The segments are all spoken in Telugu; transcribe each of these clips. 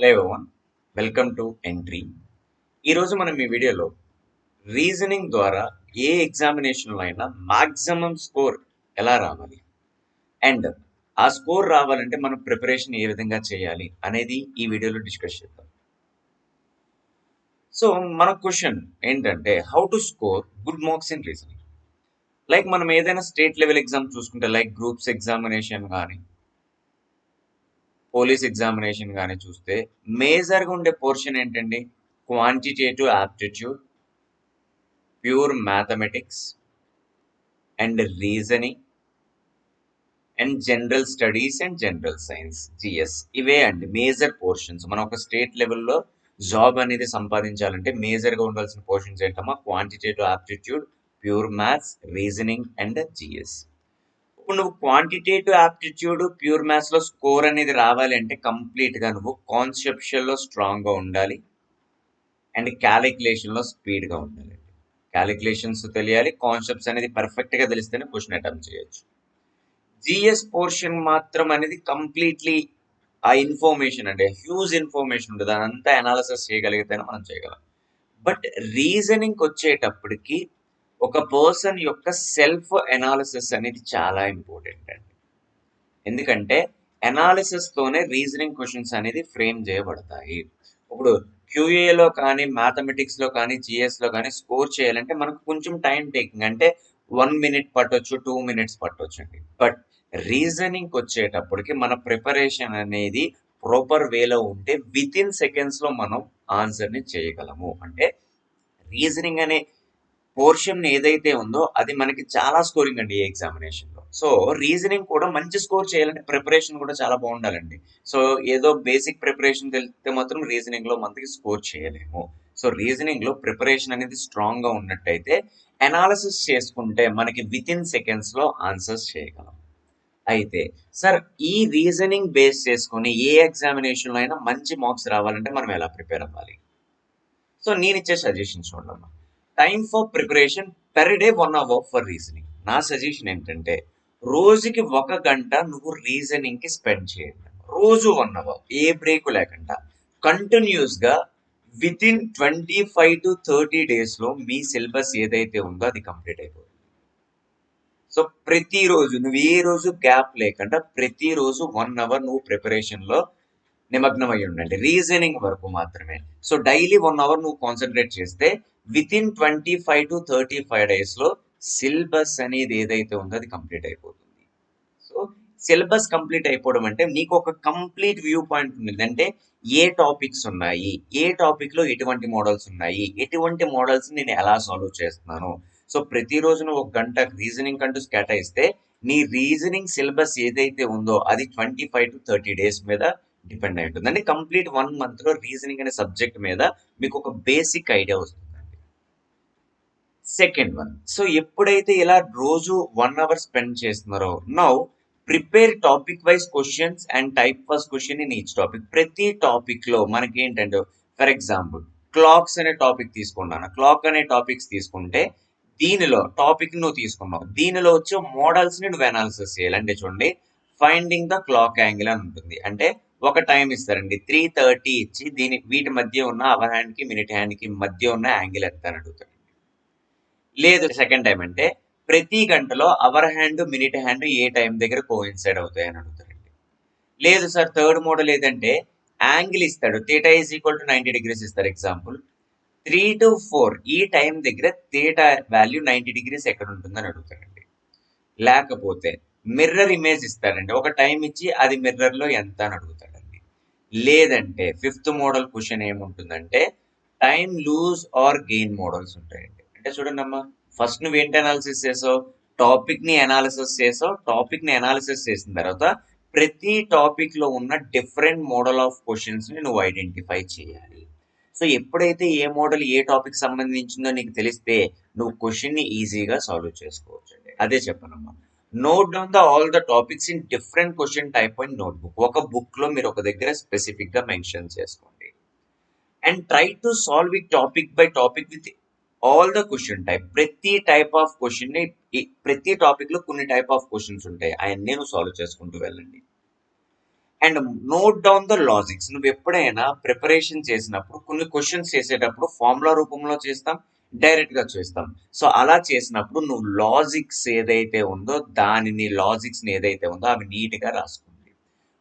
Hello everyone, welcome to entry. ఈరోజు మనం ఈ వీడియోలో రీజనింగ్ ద్వారా ఏ ఎగ్జామినేషన్లో అయినా మాక్సిమం స్కోర్ ఎలా రావాలి అండ్ ఆ స్కోర్ రావాలంటే మనం ప్రిపరేషన్ ఏ విధంగా చేయాలి అనేది ఈ వీడియోలో డిస్కస్ చేద్దాం. సో మన క్వశ్చన్ ఏంటంటే how to score good marks in reasoning. Like మనం ఏదైనా స్టేట్ లెవెల్ ఎగ్జామ్ చూసుకుంటే లైక్ గ్రూప్స్ ఎగ్జామినేషన్ కానీ పోలీస్ ఎగ్జామినేషన్ కానీ చూస్తే మేజర్గా ఉండే పోర్షన్ ఏంటండి? Quantitative aptitude, pure mathematics and reasoning and general studies and general science GS. ఇవే అండి మేజర్ పోర్షన్స్. మనం ఒక స్టేట్ లెవెల్లో జాబ్ అనేది సంపాదించాలంటే మేజర్గా ఉండాల్సిన పోర్షన్స్ ఏంటమ్మా? Quantitative aptitude, pure maths, reasoning and GS. ఇప్పుడు నువ్వు క్వాంటిటేటివ్ యాప్టిట్యూడ్, ప్యూర్ మ్యాథ్స్ లో స్కోర్ అనేది రావాలి అంటే కంప్లీట్ గా నువ్వు కాన్సెప్షువల్ లో స్ట్రాంగ్ గా ఉండాలి అండ్ క్యాలిక్యులేషన్ లో స్పీడ్ గా ఉండాలి. క్యాలిక్యులేషన్స్ తెలియాలి, కాన్సెప్ట్స్ అనేది పర్ఫెక్ట్ గా తెలిస్తేనే క్వశ్చన్ అటెంప్ట్ చేయొచ్చు. జిఎస్ పోర్షన్ మాత్రం అనేది కంప్లీట్లీ ఆ ఇన్ఫర్మేషన్ అంటే హ్యూజ్ ఇన్ఫర్మేషన్ ఉంటుంది, అదంతా అనాలిసిస్ చేయగలిగితేనే మనం చేయగలం. బట్ రీజనింగ్ వచ్చేటప్పటికి ఒక పర్సన్ యొక్క సెల్ఫ్ అనాలిసిస్ అనేది చాలా ఇంపార్టెంట్ అండి. ఎందుకంటే అనాలిసిస్ తోనే రీజనింగ్ క్వశ్చన్స్ అనేది ఫ్రేమ్ చేయబడతాయి. ఇప్పుడు క్యూఏలో కానీ మ్యాథమెటిక్స్ లో కానీ జిఎస్ లో కానీ స్కోర్ చేయాలంటే మనకు కొంచెం టైం టేకింగ్, అంటే 1 minute పట్టొచ్చు, 2 minutes పట్టొచ్చు అండి. బట్ రీజనింగ్ వచ్చేటప్పటికి మన ప్రిపరేషన్ అనేది ప్రాపర్ వేలో ఉంటే విత్ ఇన్ సెకండ్స్ లో మనం ఆన్సర్ ని చేయగలము. అంటే రీజనింగ్ అనే పోర్షన్ ఏదైతే ఉందో అది మనకి చాలా స్కోరింగ్ అండి ఈ ఎగ్జామినేషన్ లో. సో రీజనింగ్ కూడా మంచి స్కోర్ చేయాలంటే ప్రిపరేషన్ కూడా చాలా బాగుండాలండి. సో ఏదో బేసిక్ ప్రిపరేషన్ తెలిస్తే మాత్రం రీజనింగ్ లో మనకి స్కోర్ చేయలేము. సో రీజనింగ్ లో ప్రిపరేషన్ అనేది స్ట్రాంగ్ గా ఉన్నట్టయితే అనాలిసిస్ చేసుకుంటే మనకి విత్ ఇన్ సెకండ్స్ లో ఆన్సర్స్ చేయగలం. అయితే సార్ ఈ రీజనింగ్ బేస్ చేసుకుని ఏ ఎగ్జామినేషన్ లో అయినా మంచి మార్క్స్ రావాలంటే మనం ఎలా ప్రిపేర్ అవ్వాలి? సో నేను ఇచ్చే సజెషన్ చూడమ్మా. Time for preparation per day 1 hour for reasoning. నా సజెషన్ ఏంటంటే రోజుకి 1 గంట నువ్వు రీజనింగ్ కి స్పెండ్ చేయండి. రోజు 1 hour ఏ బ్రేక్ లేకుండా కంటిన్యూస్ గా విత్ ఇన్ 25 to 30 days లో మీ సిలబస్ ఏదైతే ఉందో అది కంప్లీట్ అయిపోతుంది. సో ప్రతిరోజు నువ్వు ఏ రోజు గ్యాప్ లేకుండా ప్రతిరోజు 1 hour నువ్వు ప్రిపరేషన్ లో నిమగ్నం అయి ఉండండి, రీజనింగ్ వరకు మాత్రమే. సో డైలీ 1 hour నువ్వు కాన్సన్ట్రేట్ చేస్తే విత్ ఇన్ 25 to 35 days లో సిలబస్ అనేది ఏదైతే ఉందో అది కంప్లీట్ అయిపోతుంది. సో సిలబస్ కంప్లీట్ అయిపోవడం అంటే నీకు ఒక కంప్లీట్ వ్యూ పాయింట్ ఉంది. అంటే ఏ టాపిక్స్ ఉన్నాయి, ఏ టాపిక్ లో ఎటువంటి మోడల్స్ ఉన్నాయి, ఎటువంటి మోడల్స్ నేను ఎలా సాల్వ్ చేస్తున్నాను. సో ప్రతిరోజు నువ్వు 1 గంట రీజనింగ్ కంటూ కేటాయిస్తే నీ రీజనింగ్ సిలబస్ ఏదైతే ఉందో అది 25 to 30 days మీద డిపెండ్ అయి ఉంటుంది. అంటే కంప్లీట్ 1 month లో రీజనింగ్ అనే సబ్జెక్ట్ మీద మీకు ఒక బేసిక్ ఐడియా వస్తుందండి. సెకండ్ వన్, సో ఎప్పుడైతే ఇలా రోజు 1 hour స్పెండ్ చేస్తున్నారో now prepare topic wise questions and type first question in each topic. ప్రతి టాపిక్ లో మనకి ఏంటంటే ఫర్ ఎగ్జాంపుల్ క్లాక్స్ అనే టాపిక్ తీసుకున్నాను. క్లాక్ అనే టాపిక్స్ తీసుకుంటే దీనిలో టాపిక్ నువ్వు తీసుకున్నావు, దీనిలో వచ్చే మోడల్స్ ని నువ్వు అనాలిసిస్ చేయాలి. అంటే చూడండి, ఫైండింగ్ ద క్లాక్ యాంగిల్ అని ఉంటుంది. అంటే ఒక టైం ఇస్తారండి 3:30 ఇచ్చి వీటి మధ్య ఉన్న అవర్ హ్యాండ్ కి మినిట్ హ్యాండ్ కి మధ్య ఉన్న యాంగిల్ ఎంత అని అడుగుతారు. లేదు సెకండ్ టైం అంటే ప్రతి గంటలో అవర్ హ్యాండ్ మినిట్ హ్యాండ్ ఏ టైం దగ్గర కోయిన్సైడ్ అవుతాయి అని అడుగుతారండి. లేదు సార్ థర్డ్ మోడల్ ఏదంటే యాంగిల్ ఇస్తాడు, theta is equal to 90 degrees ఇస్తారు. ఎగ్జాంపుల్ 3 to 4 ఈ టైం దగ్గర థీటా వాల్యూ 90 degrees ఎక్కడ ఉంటుందని అడుగుతారండి. లేకపోతే మిర్రర్ ఇమేజ్ ఇస్తారండి, ఒక టైం ఇచ్చి అది మిర్రర్ లో ఎంత అని అడుగుతాడండి. లేదంటే ఫిఫ్త్ మోడల్ క్వశ్చన్ ఏముంటుందంటే time lose or gain models ఉంటాయండి. అంటే చూడండి అమ్మా, ఫస్ట్ నువ్వు ఏంటి అనాలిసిస్ చేసావు? టాపిక్ ని అనాలిసిస్ చేసావు. టాపిక్ ని అనాలిసిస్ చేసిన తర్వాత ప్రతి టాపిక్ లో ఉన్న డిఫరెంట్ మోడల్ ఆఫ్ క్వశ్చన్స్ ని నువ్వు ఐడెంటిఫై చేయాలి. సో ఎప్పుడైతే ఏ మోడల్ ఏ టాపిక్ సంబంధించిందో నీకు తెలిస్తే నువ్వు క్వశ్చన్ ని ఈజీగా సాల్వ్ చేసుకోవచ్చు అండి. అదే చెప్పనమ్మా. Note down the all the topics in different question type and notebook. ఒక బుక్ లో మీరు ఒక దగ్గర స్పెసిఫిక్ గా మెన్షన్ చేసుకోండి and try to solve it topic by topic with all the question type. ప్రతి టైప్ ఆఫ్ క్వశ్చన్ ని ప్రతి టాపిక్ లో కొన్ని టైప్ ఆఫ్ క్వశ్చన్స్ ఉంటాయి, అవన్నీ నువ్వు సాల్వ్ చేసుకుంటూ వెళ్ళండి. And note down the logics. నువ్వు ఎప్పుడైనా ప్రిపరేషన్ చేసినప్పుడు కొన్ని క్వశ్చన్స్ చేసేటప్పుడు ఫార్ములా రూపంలో చేస్తాం, డైరెక్ట్ గా చేస్తాం. సో అలా చేసినప్పుడు నువ్వు లాజిక్స్ ఏదైతే ఉందో అవి నీట్ గా రాసుకోండి.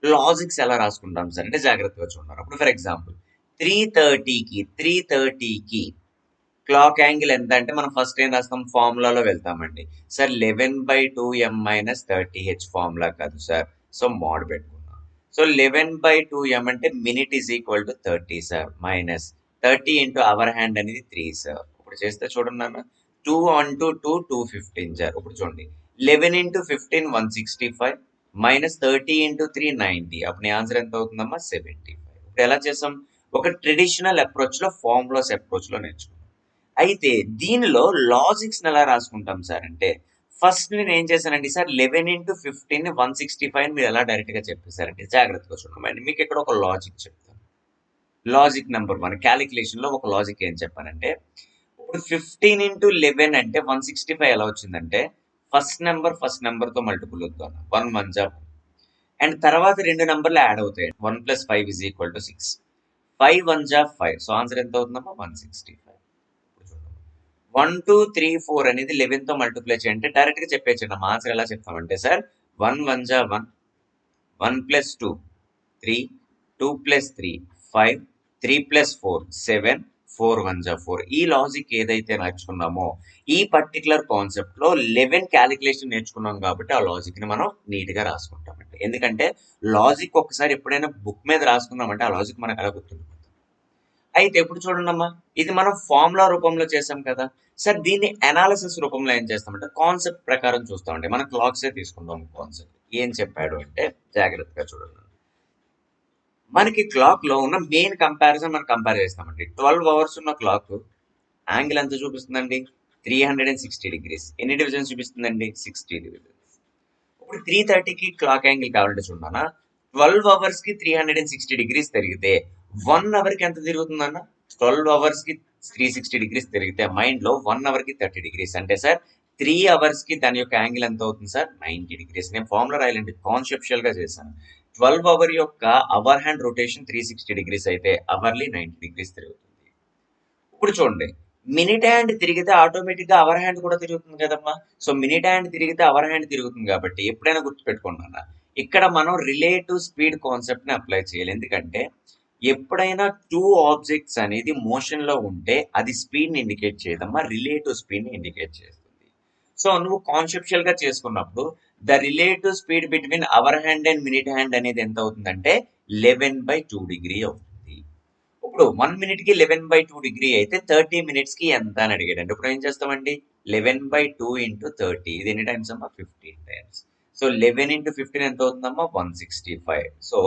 లాజిక్స్ ఎలా రాసుకుంటాం సార్ అంటే జాగ్రత్తగా చూడండి. అప్పుడు ఫర్ ఎగ్జాంపుల్ 3:30కి క్లాక్ యాంగిల్ ఎంత అంటే మనం ఫస్ట్ ఏం రాస్తాం, ఫార్ములాలో వెళ్తామండి. సార్ 11/2m - 30h ఫార్ములా కాదు సార్, సో మోడ్ పెట్టుకున్నాం. సో 11/2m అంటే minute is equal to 30 sir, minus 30 into hour hand అనేది 3 సార్. ఇప్పుడు చేస్తే చూడండి అన్న, 2 onto 2 215 సార్. ఇప్పుడు చూడండి 11 into 15 165 మైనస్ 30 into 3 90. అప్పుడు నీ ఆన్సర్ ఎంత అవుతుందమ్మా, 75. ఇప్పుడు ఎలా చేసాం, ఒక ట్రెడిషనల్ అప్రోచ్ లో ఫార్ములాస్ అప్రోచ్ లో నేర్చుకున్నాం. అయితే దీనిలో లాజిక్స్ ఎలా రాసుకుంటాం సార్ అంటే, ఫస్ట్ నేను ఏం చేశానండి సార్, 11 into 15 165 మీరు ఎలా డైరెక్ట్ గా చెప్పేశారంటే జాగ్రత్తగా చూడండి. మీకు ఇక్కడ ఒక లాజిక్ చెప్తాను. లాజిక్ నెంబర్ 1 క్యాలిక్యులేషన్ లో ఒక లాజిక్ ఏం చెప్పానంటే, ఇప్పుడు 15 into 11 అంటే 165 ఎలా వచ్చిందంటే, ఫస్ట్ నెంబర్ తో మల్టిపుల్ అవుతాను, 1 1 1. అండ్ తర్వాత రెండు నెంబర్లు యాడ్ అవుతాయి, 1 + 5 = 6, 5 1 5. సో ఆన్సర్ ఎంత అవుతుందమ్మా, 165. 1 2 3 4 అనేది 11 తో మల్టిప్లై చేయంటే డైరెక్ట్ గా చెప్పేయచ్చండి. మా ఆన్సర్ ఎలా చెప్తామంటే సార్, 1 1 1, 1 + 2 3, 2 + 3 5, 3 + 4 7, 4 1 4. ఈ లాజిక్ ఏదైతే నేర్చుకున్నామో ఈ పర్టికులర్ కాన్సెప్ట్ లో 11 క్యాలిక్యులేషన్ నేర్చుకున్నాం కాబట్టి ఆ లాజిక్ ని మనం నీట్ గా రాసుకుంటామండి. ఎందుకంటే లాజిక్ ఒక్కసారి ఎప్పుడైనా బుక్ మీద రాసుకున్నామంటే ఆ లాజిక్ మనకు అలా గుర్తుంటుంది. అయితే ఇప్పుడు చూడండి అమ్మా, ఇది మనం ఫార్ములా రూపంలో చేసాం కదా సార్, దీన్ని అనాలిసిస్ రూపంలో ఏం చేస్తామంటే కాన్సెప్ట్ ప్రకారం చూస్తామండి. మనం క్లాక్సే తీసుకుందాం. కాన్సెప్ట్ ఏం చెప్పాడు అంటే జాగ్రత్తగా చూడండి. మనకి క్లాక్ లో ఉన్న మెయిన్ కంపారిజన్ మనం కంపేర్ చేస్తామండి. 12 అవర్స్ ఉన్న క్లాక్ యాంగిల్ ఎంత చూపిస్తుందండి, 360 degrees. ఎన్ని డివిజన్స్ చూపిస్తుందండి, 60 డివిజన్స్. ఇప్పుడు 3:30కి క్లాక్ యాంగిల్ కావాలంటే చూడన్నా, 12 అవర్స్ కి 360 degrees తిరిగితే 1 అవర్ కి ఎంత తిరుగుతుందన్న, 12 అవర్స్ కి 360 degrees తిరిగితే మైండ్ లో 1 అవర్ కి 30 degrees అంటే సార్ 3 అవర్స్ కి దాని యొక్క యాంగిల్ ఎంత అవుతుంది సార్, 90 degrees. నేను ఫార్ములా రాయాలండి, కాన్సెప్షువల్ గా చేశాను. 12 అవర్ యొక్క అవర్ హ్యాండ్ రొటేషన్ 360 degrees అయితే అవర్లీ 90 degrees తిరుగుతుంది. ఇప్పుడు చూడండి, మినిట్ హ్యాండ్ తిరిగితే ఆటోమేటిక్ గా అవర్ హ్యాండ్ కూడా తిరుగుతుంది కదమ్మా. సో మినిట్ హ్యాండ్ తిరిగితే అవర్ హ్యాండ్ తిరుగుతుంది కాబట్టి ఎప్పుడైనా గుర్తుపెట్టుకోండి అన్న, ఇక్కడ మనం రిలేటివ్ స్పీడ్ కాన్సెప్ట్ ని అప్లై చేయాలి. ఎందుకంటే ఎప్పుడైనా 2 ఆబ్జెక్ట్స్ అనేది మోషన్ లో ఉంటే అది స్పీడ్ ని ఇండికేట్ చేయదమ్మా, రిలేటివ్ స్పీడ్ ని ఇండికేట్ చేస్తుంది. సో నువ్వు కాన్సెప్షువల్ గా చేసుకున్నప్పుడు the relative speed between hour hand and minute hand అనేది ఎంత అవుతుందంటే 11/2 degree అవుతుంది. ఇప్పుడు 1 minute కి 11/2 degree అయితే 30 minutes కి ఎంత అని అడిగాడండి. ఇప్పుడు ఏం చేస్తామండి, 11/2 into 30, ఇది ఎన్ని టైమ్స్ అమ్మా, 15 టైమ్స్. సో 11 into 15 ఎంత అవుతుందమ్మా, 165. సో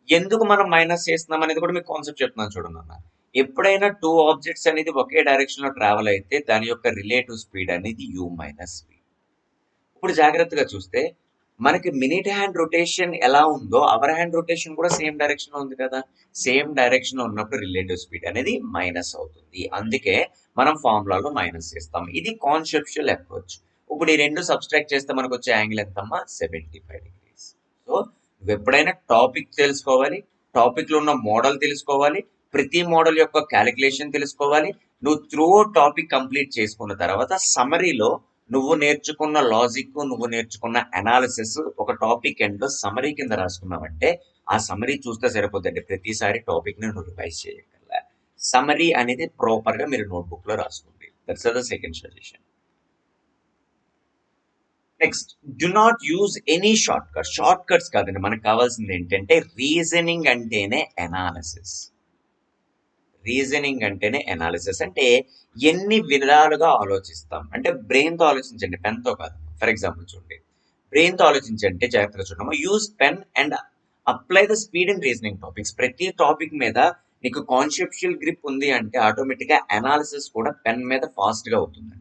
ఎందుకు మనం మైనస్ చేస్తున్నాం అనేది కూడా మీకు కాన్సెప్ట్ చెప్తున్నాను చూడండి అన్న. ఎప్పుడైనా 2 ఆబ్జెక్ట్స్ అనేది ఒకే డైరెక్షన్ లో ట్రావెల్ అయితే దాని యొక్క రిలేటివ్ స్పీడ్ అనేది u - v. ఇప్పుడు జాగ్రత్తగా చూస్తే మనకి మినిట్ హ్యాండ్ రొటేషన్ ఎలా ఉందో అవర్ హ్యాండ్ రొటేషన్ కూడా సేమ్ డైరెక్షన్ లో ఉంది కదా. సేమ్ డైరెక్షన్ లో ఉన్నప్పుడు రిలేటివ్ స్పీడ్ అనేది మైనస్ అవుతుంది. అందుకే మనం ఫార్ములాలో మైనస్ చేస్తాం. ఇది కాన్సెప్చువల్ అప్రోచ్. ఇప్పుడు ఈ రెండు సబ్స్ట్రాక్ట్ చేస్తే మనకు వచ్చే యాంగిల్ ఎంతమ్మా, 75 degrees. సో నువ్వు ఎప్పుడైనా టాపిక్ తెలుసుకోవాలి, టాపిక్ లో ఉన్న మోడల్ తెలుసుకోవాలి, ప్రతి మోడల్ యొక్క క్యాలిక్యులేషన్ తెలుసుకోవాలి. నువ్వు త్రూ టాపిక్ కంప్లీట్ చేసుకున్న తర్వాత సమరీలో నువ్వు నేర్చుకున్న లాజిక్, నువ్వు నేర్చుకున్న అనాలిసిస్ ఒక టాపిక్ ఎండ్ లో సమరీ కింద రాసుకున్నావంటే ఆ సమరీ చూస్తే సరిపోద్దండి. ప్రతిసారి టాపిక్ ని నువ్వు రివైజ్ చేయగల సమరీ అనేది ప్రాపర్ గా మీరు నోట్బుక్ లో రాసుకోండి. That's the second suggestion. Next, do not use any short cuts. Short cuts కాదండి, మనకు కావాల్సింది ఏంటంటే రీజనింగ్ అంటేనే అనాలిసిస్. రీజనింగ్ అంటేనే అనాలిసిస్ అంటే ఎన్ని విధాలుగా ఆలోచిస్తాం అంటే బ్రెయిన్ తో ఆలోచించండి, పెన్ తో కాదు. ఫర్ ఎగ్జాంపుల్ చూడండి, బ్రెయిన్ తో ఆలోచించంటే జాగ్రత్తగా చూడము, use pen and apply the speed in reasoning topics. ప్రతి టాపిక్ మీద నీకు కాన్సెప్చువల్ గ్రిప్ ఉంది అంటే ఆటోమేటిక్ గా అనాలిసిస్ కూడా పెన్ మీద ఫాస్ట్ గా అవుతుందండి.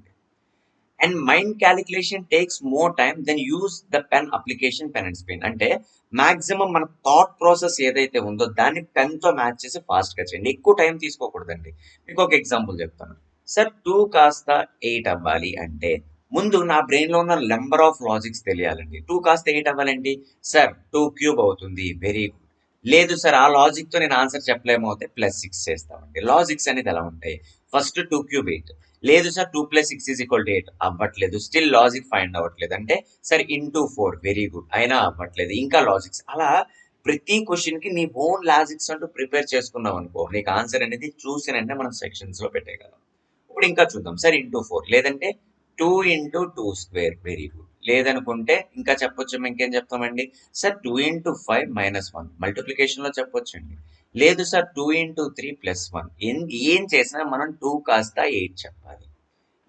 And mind calculation takes more time than use the pen application, pen and స్పెన్. అంటే మాక్సిమం మన థాట్ ప్రాసెస్ ఏదైతే ఉందో దాన్ని పెన్ తో మ్యాచ్ చేసి ఫాస్ట్ గా చేయండి, ఎక్కువ టైం తీసుకోకూడదండి. మీకు ఒక ఎగ్జాంపుల్ చెప్తాను సార్, 2 కాస్త 8 అవ్వాలి అంటే ముందు నా బ్రెయిన్ లో ఉన్న నెంబర్ ఆఫ్ లాజిక్స్ తెలియాలండి. 2 కాస్త 8 అవ్వాలండి సార్, 2 క్యూబ్ అవుతుంది, వెరీ గుడ్. లేదు సార్ ఆ లాజిక్ తో నేను ఆన్సర్ చెప్పలేమవుతే +6 చేస్తామండి. లాజిక్స్ అనేది ఎలా ఉంటాయి? ఫస్ట్ 2 3 8 లేదు సార్ 2 + 6 = 8 అవ్వట్లేదు. స్టిల్ లాజిక్ ఫైండ్ అవ్వట్లేదు అంటే సార్ ఇంటూ 4 వెరీ గుడ్ అయినా అవ్వట్లేదు. ఇంకా లాజిక్స్ అలా ప్రతి క్వశ్చన్ కి నీ ఓన్ లాజిక్స్ అంటూ ప్రిపేర్ చేసుకున్నావు అనుకో నీకు ఆన్సర్ అనేది చూసిన వెంటనే మనం సెక్షన్స్ లో పెట్టేయగలం. ఇప్పుడు ఇంకా చూద్దాం సార్ ఇంటూ 4 లేదంటే 2 × 2² వెరీ గుడ్ లేదనుకుంటే ఇంకా చెప్పొచ్చు ఇంకేం చెప్తామండి సార్ 2 × 5 -1 మల్టిప్లికేషన్ లో చెప్పొచ్చండి. లేదు సార్ 2 × 3 +1 ఏం చేసినా మనం 2 కాస్త 8 చెప్పాలి.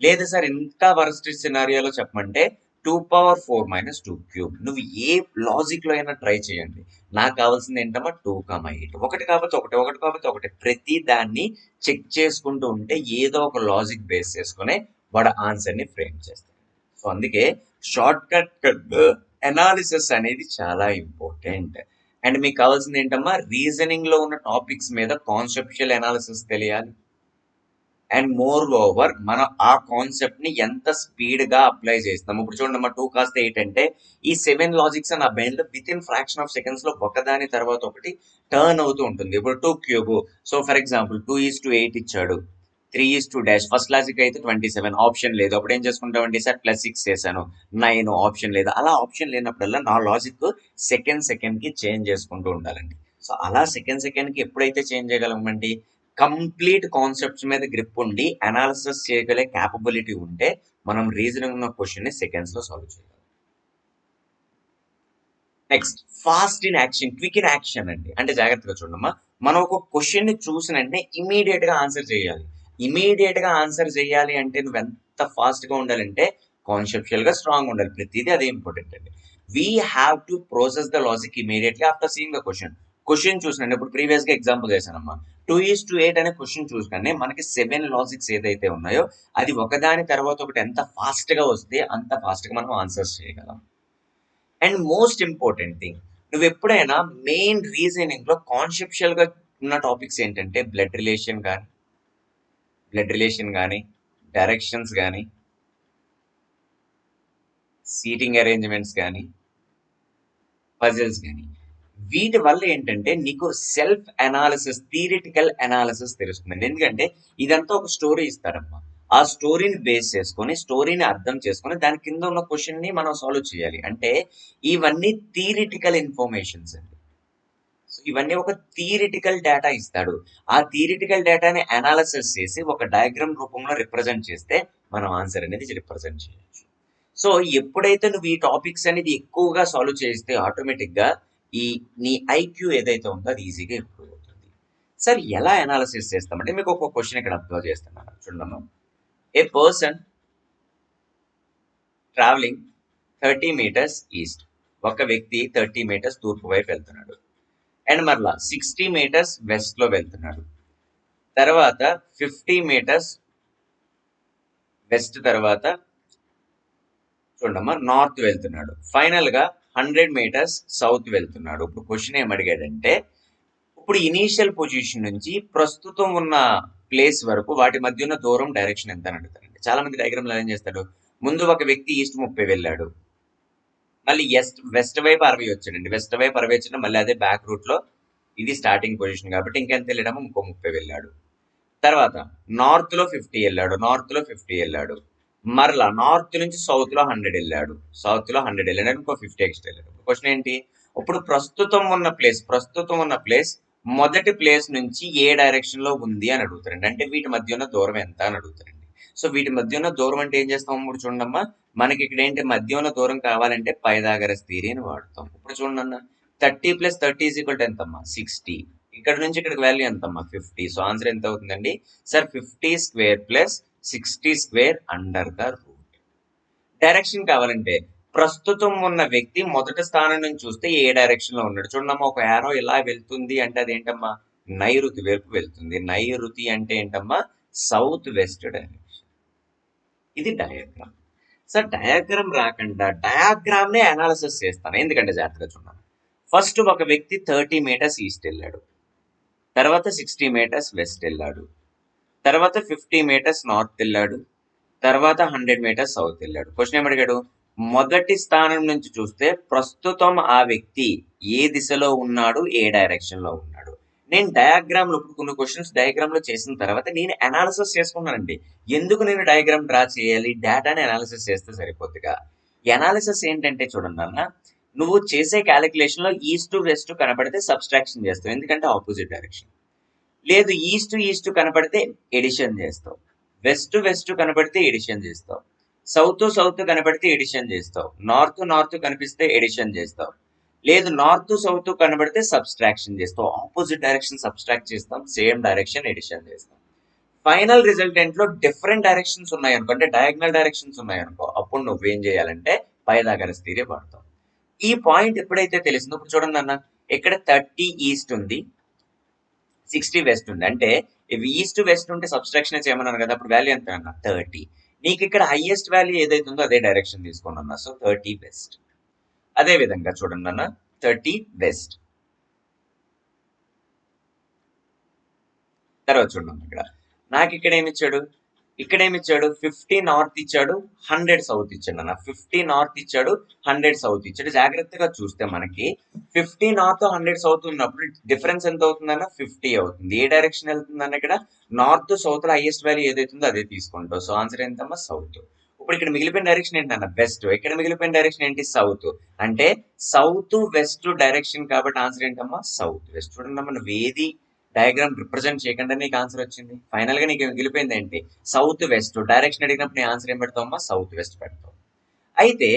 లేదు సార్ ఇంకా వరస్ట్ సినారియోలో చెప్పమంటే 2⁴ - 2³ నువ్వు ఏ లాజిక్ లో అయినా ట్రై చేయండి. నాకు కావాల్సింది ఏంటమ్మా 2,8 ఒకటి కాకపోతే ఒకటి ఒకటి కాకపోతే ఒకటి ప్రతి దాన్ని చెక్ చేసుకుంటూ ఉంటే ఏదో ఒక లాజిక్ బేస్ చేసుకుని వాడు ఆన్సర్ ని ఫ్రేమ్ చేస్తాడు. సో అందుకే షార్ట్ కట్ అనాలిసిస్ అనేది చాలా ఇంపార్టెంట్. అండ్ మీకు కావాల్సింది ఏంటమ్మా రీజనింగ్ లో ఉన్న టాపిక్స్ మీద కాన్సెప్షువల్ అనాలిసిస్ తెలియాలి. అండ్ మోర్ ఓవర్ మనం ఆ కాన్సెప్ట్ ని ఎంత స్పీడ్ గా అప్లై చేస్తాం. ఇప్పుడు చూడండి 2 కాస్త 8 అంటే ఈ 7 లాజిక్స్ నా బ్రెయిన్ లో with in fraction of seconds లో ఒకదాని తర్వాత ఒకటి టర్న్ అవుతూ ఉంటుంది. ఇప్పుడు 2³ సో ఫర్ ఎగ్జాంపుల్ 2:8 ఇచ్చాడు 3:-- ఫస్ట్ లాజిక్ అయితే 27 ఆప్షన్ లేదు. అప్పుడు ఏం చేసుకుంటామండి సార్ +6 చేశాను 9 ఆప్షన్ లేదు. అలా ఆప్షన్ లేనప్పుడల్లా నా లాజిక్ సెకండ్ కి చేంజ్ చేసుకుంటూ ఉండాలండి. సో అలా సెకండ్ కి ఎప్పుడైతే చేంజ్ చేయగలమండి కంప్లీట్ కాన్సెప్ట్స్ మీద గ్రిప్ ఉండి అనాలిసిస్ చేయగలిగే క్యాపబిలిటీ ఉంటే మనం రీజనింగ్ ఉన్న క్వశ్చన్ ని సెకండ్స్ లో సాల్వ్ చేయగలం. Next fast in action quick in action అండి. అంటే జాగ్రత్తగా చూడమ్మా మనం ఒక క్వశ్చన్ ని చూసిన వెంటనే ఇమీడియట్ గా ఆన్సర్ చేయాలి. ఇమీడియట్ గా ఆన్సర్ చేయాలి అంటే నువ్వు ఎంత ఫాస్ట్ గా ఉండాలంటే కాన్సెప్షువల్ గా స్ట్రాంగ్ ఉండాలి. ప్రతిదీ అదే ఇంపార్టెంట్ అండి. We have to process the logic immediately after seeing the question చూసినండి. ఇప్పుడు ప్రీవియస్ గా ఎగ్జాంపుల్ చేశానమ్మా 2:8 అనే క్వశ్చన్ చూసుకొని మనకి 7 లాజిక్స్ ఏదైతే ఉన్నాయో అది ఒకదాని తర్వాత ఒకటి ఎంత ఫాస్ట్ గా వస్తే అంత ఫాస్ట్ గా మనం ఆన్సర్స్ చేయగలం. అండ్ మోస్ట్ ఇంపార్టెంట్ థింగ్ నువ్వు ఎప్పుడైనా మెయిన్ రీజనింగ్ లో కాన్సెప్షువల్ గా ఉన్న టాపిక్స్ ఏంటంటే బ్లడ్ రిలేషన్ కానీ డైరెక్షన్స్ కానీ సీటింగ్ అరేంజ్మెంట్స్ కానీ పజిల్స్ కానీ వీటి వల్ల ఏంటంటే నీకు సెల్ఫ్ అనాలిసిస్ థియరిటికల్ అనాలిసిస్ తెలుస్తుంది. ఎందుకంటే ఇదంతా ఒక స్టోరీ ఇస్తారమ్మా ఆ స్టోరీని బేస్ చేసుకొని స్టోరీని అర్థం చేసుకొని దాని కింద ఉన్న క్వశ్చన్ ని మనం సాల్వ్ చేయాలి. అంటే ఇవన్నీ థియరిటికల్ ఇన్ఫర్మేషన్స్ అండి. ఇవన్నీ ఒక థియరిటికల్ డేటా ఇస్తాడు. ఆ థియరిటికల్ డేటాని అనాలిసిస్ చేసి ఒక డయాగ్రామ్ రూపంలో రిప్రజెంట్ చేస్తే మనం ఆన్సర్ అనేది రిప్రజెంట్ చేయొచ్చు. సో ఎప్పుడైతే నువ్వు ఈ టాపిక్స్ అనేది ఎక్కువగా సాల్వ్ చేస్తే ఆటోమేటిక్ గా నీ ఐక్యూ ఏదైతే ఉందో అది ఈజీగా ఇంప్రూవ్ అవుతుంది. సార్ ఎలా అనాలిసిస్ చేస్తామంటే మీకు ఒక క్వశ్చన్ ఇక్కడ అబ్జర్వ్ చేస్తున్నాను చూడమ్మా. ఏ పర్సన్ ట్రావెలింగ్ 30 meters ఈస్ట్ ఒక వ్యక్తి 30 meters తూర్పు వైపు వెళ్తున్నాడు. అండ్ మరలా 60 meters వెస్ట్ లో వెళ్తున్నాడు. తర్వాత 50 meters వెస్ట్ తర్వాత చూడమ్మా నార్త్ వెళ్తున్నాడు. ఫైనల్ గా 100 meters సౌత్ వెళ్తున్నాడు. ఇప్పుడు క్వశ్చన్ ఏం అడిగాడంటే ఇప్పుడు ఇనీషియల్ పొజిషన్ నుంచి ప్రస్తుతం ఉన్న ప్లేస్ వరకు వాటి మధ్య ఉన్న దూరం డైరెక్షన్ ఎంత అని అడుగుతారండి. చాలా మంది డయాగ్రామ్ లో ఏం చేస్తాడు ముందు ఒక వ్యక్తి ఈస్ట్ 30 వెళ్ళాడు మళ్ళీ వెస్ట్ వైపు 60 వచ్చాడండి. వెస్ట్ వైపు 60 వచ్చిన మళ్ళీ అదే బ్యాక్ రూట్ లో ఇది స్టార్టింగ్ పొజిషన్ కాబట్టి ఇంకెంత వెళ్ళాడమో ఇంకో 30 వెళ్ళాడు. తర్వాత నార్త్ లో 50 వెళ్ళాడు. మరలా నార్త్ నుంచి సౌత్ లో 100 వెళ్ళాడు. ఇంకో 50 ఎక్స్ట్రా వెళ్ళాడు. క్వశ్చన్ ఏంటి ఇప్పుడు ప్రస్తుతం ఉన్న ప్లేస్ మొదటి ప్లేస్ నుంచి ఏ డైరెక్షన్ లో ఉంది అని అడుగుతారండి. అంటే వీటి మధ్య ఉన్న దూరం ఎంత అని అడుగుతారండి. సో వీటి మధ్య ఉన్న దూరం అంటే ఏం చేస్తాం ఇప్పుడు చూడమ్మా మనకి ఇక్కడ ఏంటి మధ్య ఉన్న దూరం కావాలంటే పైథాగరస్ థియరీ అని వాడతాం. ఇప్పుడు చూడండి 30 + 30 ఎంతమ్మా 60 ఇక్కడ నుంచి ఇక్కడికి వాల్యూ ఎంతమ్మా 50. సో ఆన్సర్ ఎంత అవుతుందండి sir 50² + 60² under the route. Direction కావాలంటే ప్రస్తుతం ఉన్న వ్యక్తి మొదటి స్థానం నుంచి చూస్తే ఏ డైరెక్షన్ లో ఉన్నాడు చూడమ్మా ఒక యారో ఇలా వెళ్తుంది అంటే అదేంటమ్మా నైరుతి వైపు వెళ్తుంది. నైరుతి అంటే ఏంటమ్మా సౌత్ వెస్ట్ డైరెక్షన్. ఇది డయాగ్రామ్. సార్ డయాగ్రామ్ రాకుండా డయాగ్రామ్ నే అనాలిసిస్ చేస్తాను. ఎందుకంటే జాగ్రత్తగా చూడండి ఫస్ట్ ఒక వ్యక్తి 30 meters ఈస్ట్ వెళ్ళాడు. తర్వాత 60 meters వెస్ట్ వెళ్ళాడు. తర్వాత 50 meters నార్త్ వెళ్ళాడు. తర్వాత 100 meters సౌత్ వెళ్ళాడు. క్వశ్చన్ ఏమడిగాడు మొదటి స్థానం నుంచి చూస్తే ప్రస్తుతం ఆ వ్యక్తి ఏ దిశలో ఉన్నాడు, ఏ డైరెక్షన్ లో ఉన్నాడు. నేను డయాగ్రామ్ లో కొన్ని క్వశ్చన్స్ డయాగ్రామ్ లో చేసిన తర్వాత నేను అనాలిసిస్ చేసుకున్నానండి. ఎందుకు నేను డయాగ్రామ్ డ్రా చేయాలి, డేటాని అనాలిసిస్ చేస్తే సరిపోద్దిగా. అనాలిసిస్ ఏంటంటే చూడండి అన్న, నువ్వు చేసే క్యాలిక్యులేషన్ లో ఈస్ట్ వెస్ట్ కనబడితే సబ్స్ట్రాక్షన్ చేస్తావు, ఎందుకంటే ఆపోజిట్ డైరెక్షన్. లేదు ఈస్ట్ కనపడితే ఎడిషన్ చేస్తావు, వెస్ట్ కనపడితే ఎడిషన్ చేస్తావు, సౌత్ కనపడితే ఎడిషన్ చేస్తావు, నార్త్ కనిపిస్తే ఎడిషన్ చేస్తావు, లేదు సౌత్ కనబడితే సబ్స్ట్రాక్షన్ చేస్తావు. ఆపోజిట్ డైరెక్షన్ సబ్స్ట్రాక్ట్ చేస్తాం, సేమ్ డైరెక్షన్ ఎడిషన్ చేస్తాం. ఫైనల్ రిజల్టెంట్ లో డిఫరెంట్ డైరెక్షన్స్ ఉన్నాయనుకో, అంటే డయాగ్నల్ డైరెక్షన్స్ ఉన్నాయనుకో, అప్పుడు నువ్వేం చేయాలంటే పైథాగరస్ థియరీ వాడతావు. ఈ పాయింట్ ఎప్పుడైతే తెలిసిందో, ఇప్పుడు చూడండి అన్న, ఇక్కడ 30 ఈస్ట్ ఉంది, 60 వెస్ట్ ఉంది. అంటే ఈస్ట్ వెస్ట్ ఉంటే సబ్స్ట్రాక్షన్ చేయమన్నాను కదా, అప్పుడు వాల్యూ ఎంత అన్న 30. నీకు ఇక్కడ హైయెస్ట్ వాల్యూ ఏదైతే ఉందో అదే డైరెక్షన్ తీసుకోండి అన్న, సో 30 వెస్ట్. అదే విధంగా చూడండి అన్న, 30 వెస్ట్. తర్వాత చూడండి ఇక్కడ నాకు ఇక్కడ ఏమి ఇచ్చాడు 50 నార్త్ ఇచ్చాడు, 100 సౌత్ ఇచ్చాడు అన్న. 50 నార్త్ ఇచ్చాడు, 100 సౌత్ ఇచ్చాడు. జాగ్రత్తగా చూస్తే మనకి 50 నార్త్ 100 సౌత్ ఉన్నప్పుడు డిఫరెన్స్ ఎంత అవుతుందన్న 50 అవుతుంది. ఏ డైరెక్షన్ వెళ్తుందన్న, ఇక్కడ నార్త్ సౌత్ లో హైయెస్ట్ వాల్యూ ఏదైతుందో అదే తీసుకుంటావు. సో ఆన్సర్ ఏంటమ్మా సౌత్. ఇప్పుడు ఇక్కడ మిగిలిపోయిన డైరెక్షన్ ఏంటన్న వెస్ట్, ఇక్కడ మిగిలిపోయిన డైరెక్షన్ ఏంటి సౌత్. అంటే సౌత్ వెస్ట్ డైరెక్షన్ కాబట్టి ఆన్సర్ ఏంటమ్మా సౌత్ వెస్ట్. చూడండి అమ్మా, నువ్వు ఏది డయాగ్రామ్ రిప్రజెంట్ చేయకుండా నీకు ఆన్సర్ వచ్చింది. ఫైనల్ గా నీకు మిగిలిపోయింది ఏంటి సౌత్ వెస్ట్. డైరెక్షన్ అడిగినప్పుడు నీ ఆన్సర్ ఏం పెడతావమ్మా సౌత్ వెస్ట్ పెడతావు. అయితే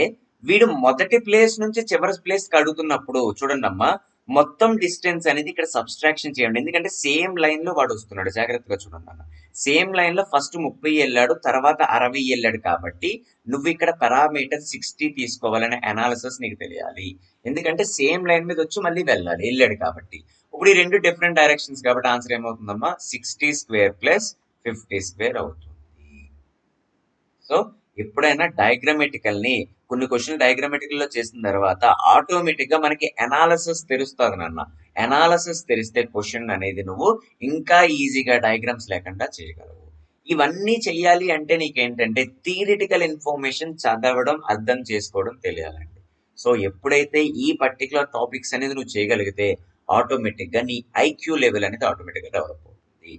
వీడు మొదటి ప్లేస్ నుంచి చివరి ప్లేస్ కి అడుగుతున్నప్పుడు చూడండి అమ్మా, మొత్తం డిస్టెన్స్ అనేది ఇక్కడ సబ్స్ట్రాక్షన్ చేయండి, ఎందుకంటే సేమ్ లైన్ లో వాడు వస్తున్నాడు. జాగ్రత్తగా చూడండి అన్న, సేమ్ లైన్ లో ఫస్ట్ 30 వెళ్ళాడు, తర్వాత 60 వెళ్ళాడు. కాబట్టి నువ్వు ఇక్కడ పారామీటర్ 60 తీసుకోవాలనే అనాలిసిస్ నీకు తెలియాలి, ఎందుకంటే సేమ్ లైన్ మీద వచ్చి మళ్ళీ వెళ్ళాడు కాబట్టి. ఇప్పుడు ఈ రెండు డిఫరెంట్ డైరెక్షన్స్ కాబట్టి ఆన్సర్ ఏమవుతుందమ్మా 60 స్క్వేర్ ప్లస్ 50 స్క్వేర్ అవుతుంది. సో ఎప్పుడైనా డయాగ్రామెటికల్ ని కొన్ని క్వశ్చన్ డయాగ్రామెటికల్ లో చేసిన తర్వాత ఆటోమేటిక్ గా మనకి అనాలిసిస్ తెలుస్తుంది నాన్న. అనాలిసిస్ తెలిస్తే క్వశ్చన్ అనేది నువ్వు ఇంకా ఈజీగా డయాగ్రామ్స్ లేకుండా చేయగలవు. ఇవన్నీ చెయ్యాలి అంటే నీకేంటంటే థియరిటికల్ ఇన్ఫర్మేషన్ చదవడం, అర్థం చేసుకోవడం తెలియాలండి. సో ఎప్పుడైతే ఈ పర్టికులర్ టాపిక్స్ అనేది నువ్వు చేయగలిగితే ఆటోమేటిక్ గా నీ ఐక్యూ లెవెల్ అనేది ఆటోమేటిక్ గా డెవలప్ అవుతుంది.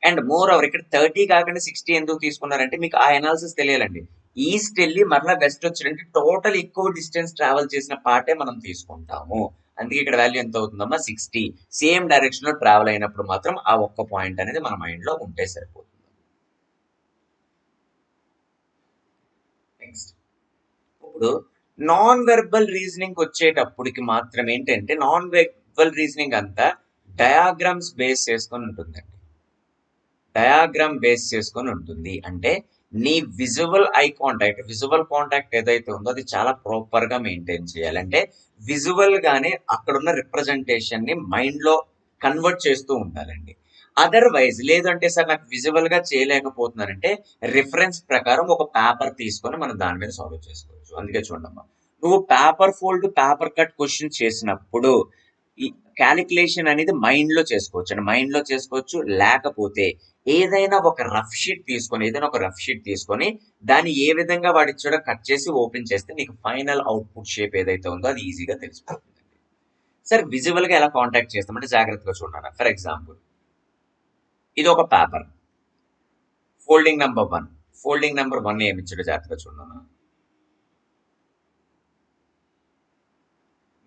అండ్ మోర్ ఓవర్ ఇక్కడ 30 కాకుండా 60 ఎందుకు తీసుకున్నారంటే మీకు ఆ అనాలిసిస్ తెలియాలండి. ఈస్ట్ వెళ్ళి మరలా వెస్ట్ వచ్చినట్టు టోటల్ ఎక్కువ డిస్టెన్స్ ట్రావెల్ చేసిన పార్టే మనం తీసుకుంటాము. అందుకే ఇక్కడ వాల్యూ ఎంత అవుతుందమ్మా 60. సేమ్ డైరెక్షన్ లో ట్రావెల్ అయినప్పుడు మాత్రం ఆ ఒక్క పాయింట్ అనేది మన మైండ్ లో ఉంటే సరిపోతుంది. నెక్స్ట్ ఇప్పుడు నాన్ వెర్బల్ రీజనింగ్ వచ్చేటప్పటికి మాత్రం ఏంటంటే, నాన్ వెర్బల్ రీజనింగ్ అంతా డయాగ్రామ్స్ బేస్ చేసుకొని ఉంటుందండి. డయాగ్రామ్ బేస్ చేసుకొని ఉంటుంది. అంటే నీ విజువల్ కాంటాక్ట్ ఏదైతే ఉందో అది చాలా ప్రాపర్ గా మెయింటైన్ చేయాలి. అంటే విజువల్ గానే అక్కడ ఉన్న రిప్రజెంటేషన్ ని మైండ్ లో కన్వర్ట్ చేస్తూ ఉండాలండి. అదర్వైజ్ లేదంటే సార్ నాకు విజువల్ గా చేయలేకపోతున్నానంటే రిఫరెన్స్ ప్రకారం ఒక పేపర్ తీసుకొని మనం దాని మీద సాల్వ్ చేసుకోవచ్చు. అందుకే చూడమ్మా, నువ్వు paper fold paper cut question చేసినప్పుడు ఈ క్యాలిక్యులేషన్ అనేది మైండ్ లో చేసుకోవచ్చు. లేకపోతే ఏదైనా ఒక రఫ్ షీట్ తీసుకొని దాన్ని ఏ విధంగా వాడిచ్చాడో కట్ చేసి ఓపెన్ చేస్తే నీకు ఫైనల్ అవుట్పుట్ షేప్ ఏదైతే ఉందో అది ఈజీగా తెలిసిపోతుంది. సార్ విజువల్ గా ఎలా కాంటాక్ట్ చేస్తామంటే జాగ్రత్తగా చూడండి. ఫర్ ఎగ్జాంపుల్ ఇది ఒక పేపర్, ఫోల్డింగ్ నెంబర్ 1 ఏమి ఇచ్చాడో జాగ్రత్తగా చూడండి.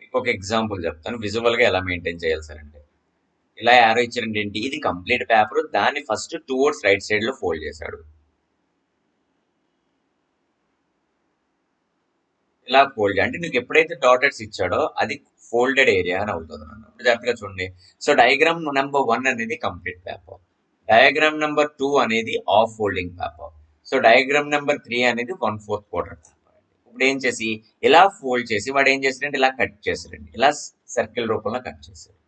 మీకు ఒక ఎగ్జాంపుల్ చెప్తాను విజువల్ గా ఎలా మెయింటైన్ చేయాలి సార్ అంటే. ఇలా యారో ఇచ్చారండి ఏంటి, ఇది కంప్లీట్ పేపర్, దాన్ని ఫస్ట్ టువర్డ్స్ రైట్ సైడ్ లో ఫోల్డ్ చేశాడు. ఇలా ఫోల్డ్ అంటే నీకు ఎప్పుడైతే డాటెడ్స్ ఇచ్చాడో అది ఫోల్డెడ్ ఏరియా అని అవుతుంది అన్నమాట. జాగ్రత్తగా చూడండి. సో డయాగ్రామ్ నెంబర్ 1 అనేది కంప్లీట్ పేపర్, డయాగ్రామ్ నెంబర్ 2 అనేది of folding paper, so diagram number 3 అనేది 1/4 క్వార్టర్ పేపర్. ఇప్పుడు ఏం చేసి ఇలా ఫోల్డ్ చేసి వాడు ఏం చేశాడంటే ఇలా కట్ చేశాడండి, ఇలా సర్కిల్ రూపంలో కట్ చేశాడు.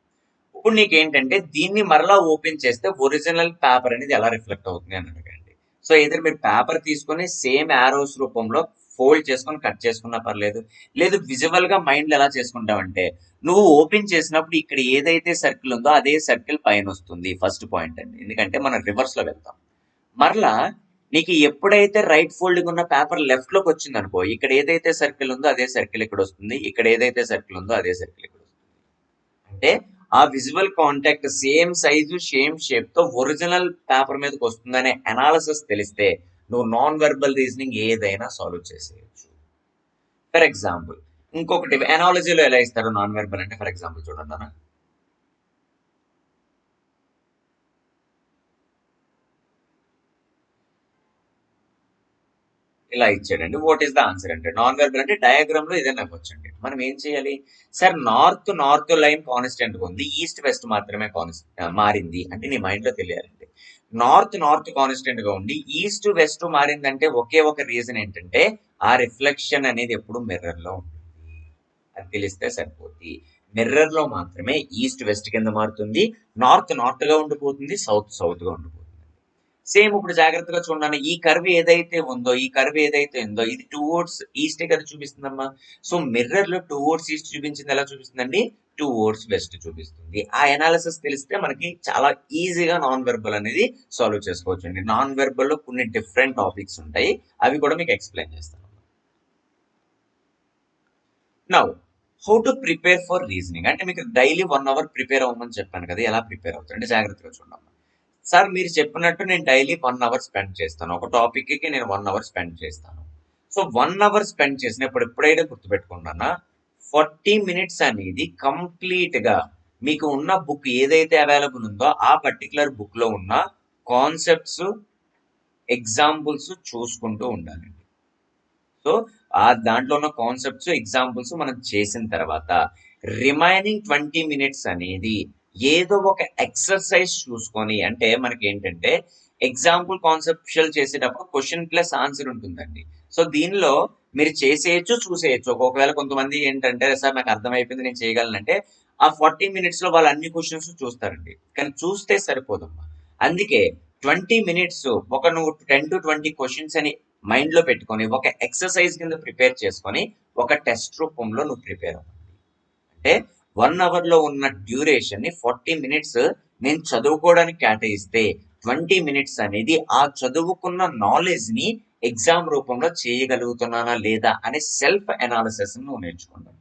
ఇప్పుడు నీకేంటంటే దీన్ని మరలా ఓపెన్ చేస్తే ఒరిజినల్ పేపర్ అనేది ఎలా రిఫ్లెక్ట్ అవుతుంది అని అడగండి. సో ఏదైనా మీరు పేపర్ తీసుకొని సేమ్ యారోస్ రూపంలో ఫోల్డ్ చేసుకొని కట్ చేసుకున్నా పర్లేదు. లేదు విజువల్ గా మైండ్ ఎలా చేసుకుంటావంటే నువ్వు ఓపెన్ చేసినప్పుడు ఇక్కడ ఏదైతే సర్కిల్ ఉందో అదే సర్కిల్ పైన వస్తుంది ఫస్ట్ పాయింట్ అండి, ఎందుకంటే మనం రివర్స్ లో వెళ్తాం. మరలా నీకు ఎప్పుడైతే రైట్ ఫోల్డింగ్ ఉన్న పేపర్ లెఫ్ట్ లోకి వచ్చింది అనుకో, ఇక్కడ ఏదైతే సర్కిల్ ఉందో అదే సర్కిల్ ఇక్కడ వస్తుంది, ఇక్కడ ఏదైతే సర్కిల్ ఉందో అదే సర్కిల్ ఇక్కడ వస్తుంది. అంటే ఆ visual contact same size same shape తో ఒరిజినల్ పేపర్ మీదకి వస్తుందనే అనాలిసిస్ తెలిస్తే నువ్వు నాన్ వెర్బల్ రీజనింగ్ ఏదైనా సాల్వ్ చేసేయచ్చు. ఫర్ ఎగ్జాంపుల్ ఇంకొకటి అనాలజీలో ఎలా ఇస్తారు నాన్ వెర్బల్ అంటే, ఫర్ ఎగ్జాంపుల్ చూడండి అన్న, ఇలా ఇచ్చాడండి. వాట్ ఈస్ ద ఆన్సర్ అంటే నాన్ వెర్బల్ అంటే డయాగ్రామ్ లో ఏదైనా ఇవ్వచ్చండి. మనం ఏం చేయాలి, సార్ నార్త్ లైన్ కాన్స్టెంట్ ఉంది, ఈస్ట్ వెస్ట్ మాత్రమే మారింది అంటే నీ మైండ్ లో తెలియాలండి. నార్త్ కాన్స్టెంట్ గా ఉండి ఈస్ట్ వెస్ట్ మారిందంటే ఒకే ఒక రీజన్ ఏంటంటే ఆ రిఫ్లెక్షన్ అనేది ఎప్పుడు మిర్రర్ లో ఉంటుంది, అది తెలిస్తే సరిపోతుంది. మిర్రర్ లో మాత్రమే ఈస్ట్ వెస్ట్ కింద మారుతుంది, నార్త్ గా ఉండిపోతుంది, సౌత్ గా ఉండిపోతుంది. సేమ్ ఇప్పుడు జాగ్రత్తగా చూడండి, ఈ కర్వ్ ఏదైతే ఉందో ఇది టువర్డ్స్ ఈస్ట్ కదా చూపిస్తుందమ్మా. సో మిర్రర్ లో టువర్డ్స్ ఈస్ట్ చూపించింది ఎలా చూపిస్తుందండి, టువర్డ్స్ వెస్ట్ చూపిస్తుంది. ఆ అనాలిసిస్ తెలిస్తే మనకి చాలా ఈజీగా నాన్ వెర్బల్ అనేది సాల్వ్ చేసుకోవచ్చు అండి. నాన్ వెర్బల్ లో కొన్ని డిఫరెంట్ టాపిక్స్ ఉంటాయి, అవి కూడా మీకు ఎక్స్ప్లెయిన్ చేస్తాను. Now how to prepare for reasoning అంటే మీకు డైలీ 1 అవర్ ప్రిపేర్ అవ్వమని చెప్పాను కదా, ఎలా ప్రిపేర్ అవుతుంది అంటే జాగ్రత్తగా చూడండి. సార్ మీరు చెప్పినట్టు నేను డైలీ 1 అవర్ స్పెండ్ చేస్తాను, ఒక టాపిక్ కి నేను 1 అవర్ స్పెండ్ చేస్తాను. సో 1 అవర్ స్పెండ్ చేసినప్పుడు ఎప్పుడైతే గుర్తుపెట్టుకున్నానా 40 మినిట్స్ అనేది కంప్లీట్ గా మీకు ఉన్న బుక్ ఏదైతే అవైలబుల్ ఉందో ఆ పర్టికులర్ బుక్ లో ఉన్న కాన్సెప్ట్స్ ఎగ్జాంపుల్స్ చూసుకుంటూ ఉండాలండి. సో ఆ దాంట్లో ఉన్న కాన్సెప్ట్స్ ఎగ్జాంపుల్స్ మనం చేసిన తర్వాత రిమైనింగ్ 20 మినిట్స్ అనేది ఏదో ఒక ఎక్సర్సైజ్ చూసుకొని, అంటే మనకి ఏంటంటే ఎగ్జాంపుల్ కాన్సెప్షువల్ చేసేటప్పుడు క్వశ్చన్ ప్లస్ ఆన్సర్ ఉంటుందండి. సో దీనిలో మీరు చేసేయచ్చు చూసేయచ్చు. ఒకవేళ కొంతమంది ఏంటంటే సార్ నాకు అర్థమైపోయింది నేను చేయగలనంటే ఆ 40 మినిట్స్ లో వాళ్ళు అన్ని క్వశ్చన్స్ చూస్తారండి, కానీ చూస్తే సరిపోదమ్మా. అందుకే 20 మినిట్స్ ఒక నువ్వు 10 to 20 క్వశ్చన్స్ అని మైండ్ లో పెట్టుకొని ఒక ఎక్సర్సైజ్ కింద ప్రిపేర్ చేసుకొని ఒక టెస్ట్ రూపంలో నువ్వు ప్రిపేర్ అవ్వాలి. అంటే 1 అవర్ లో ఉన్న డ్యూరేషన్ ని 40 మినిట్స్ నేను చదువుకోవడానికి కేటాయిస్తే 20 మినిట్స్ అనేది ఆ చదువుకున్న నాలెడ్జ్ ని ఎగ్జామ్ రూపంలో చేయగలుగుతున్నానా లేదా అనే సెల్ఫ్ అనాలిసిస్ నువ్వు నేర్చుకుంటావు.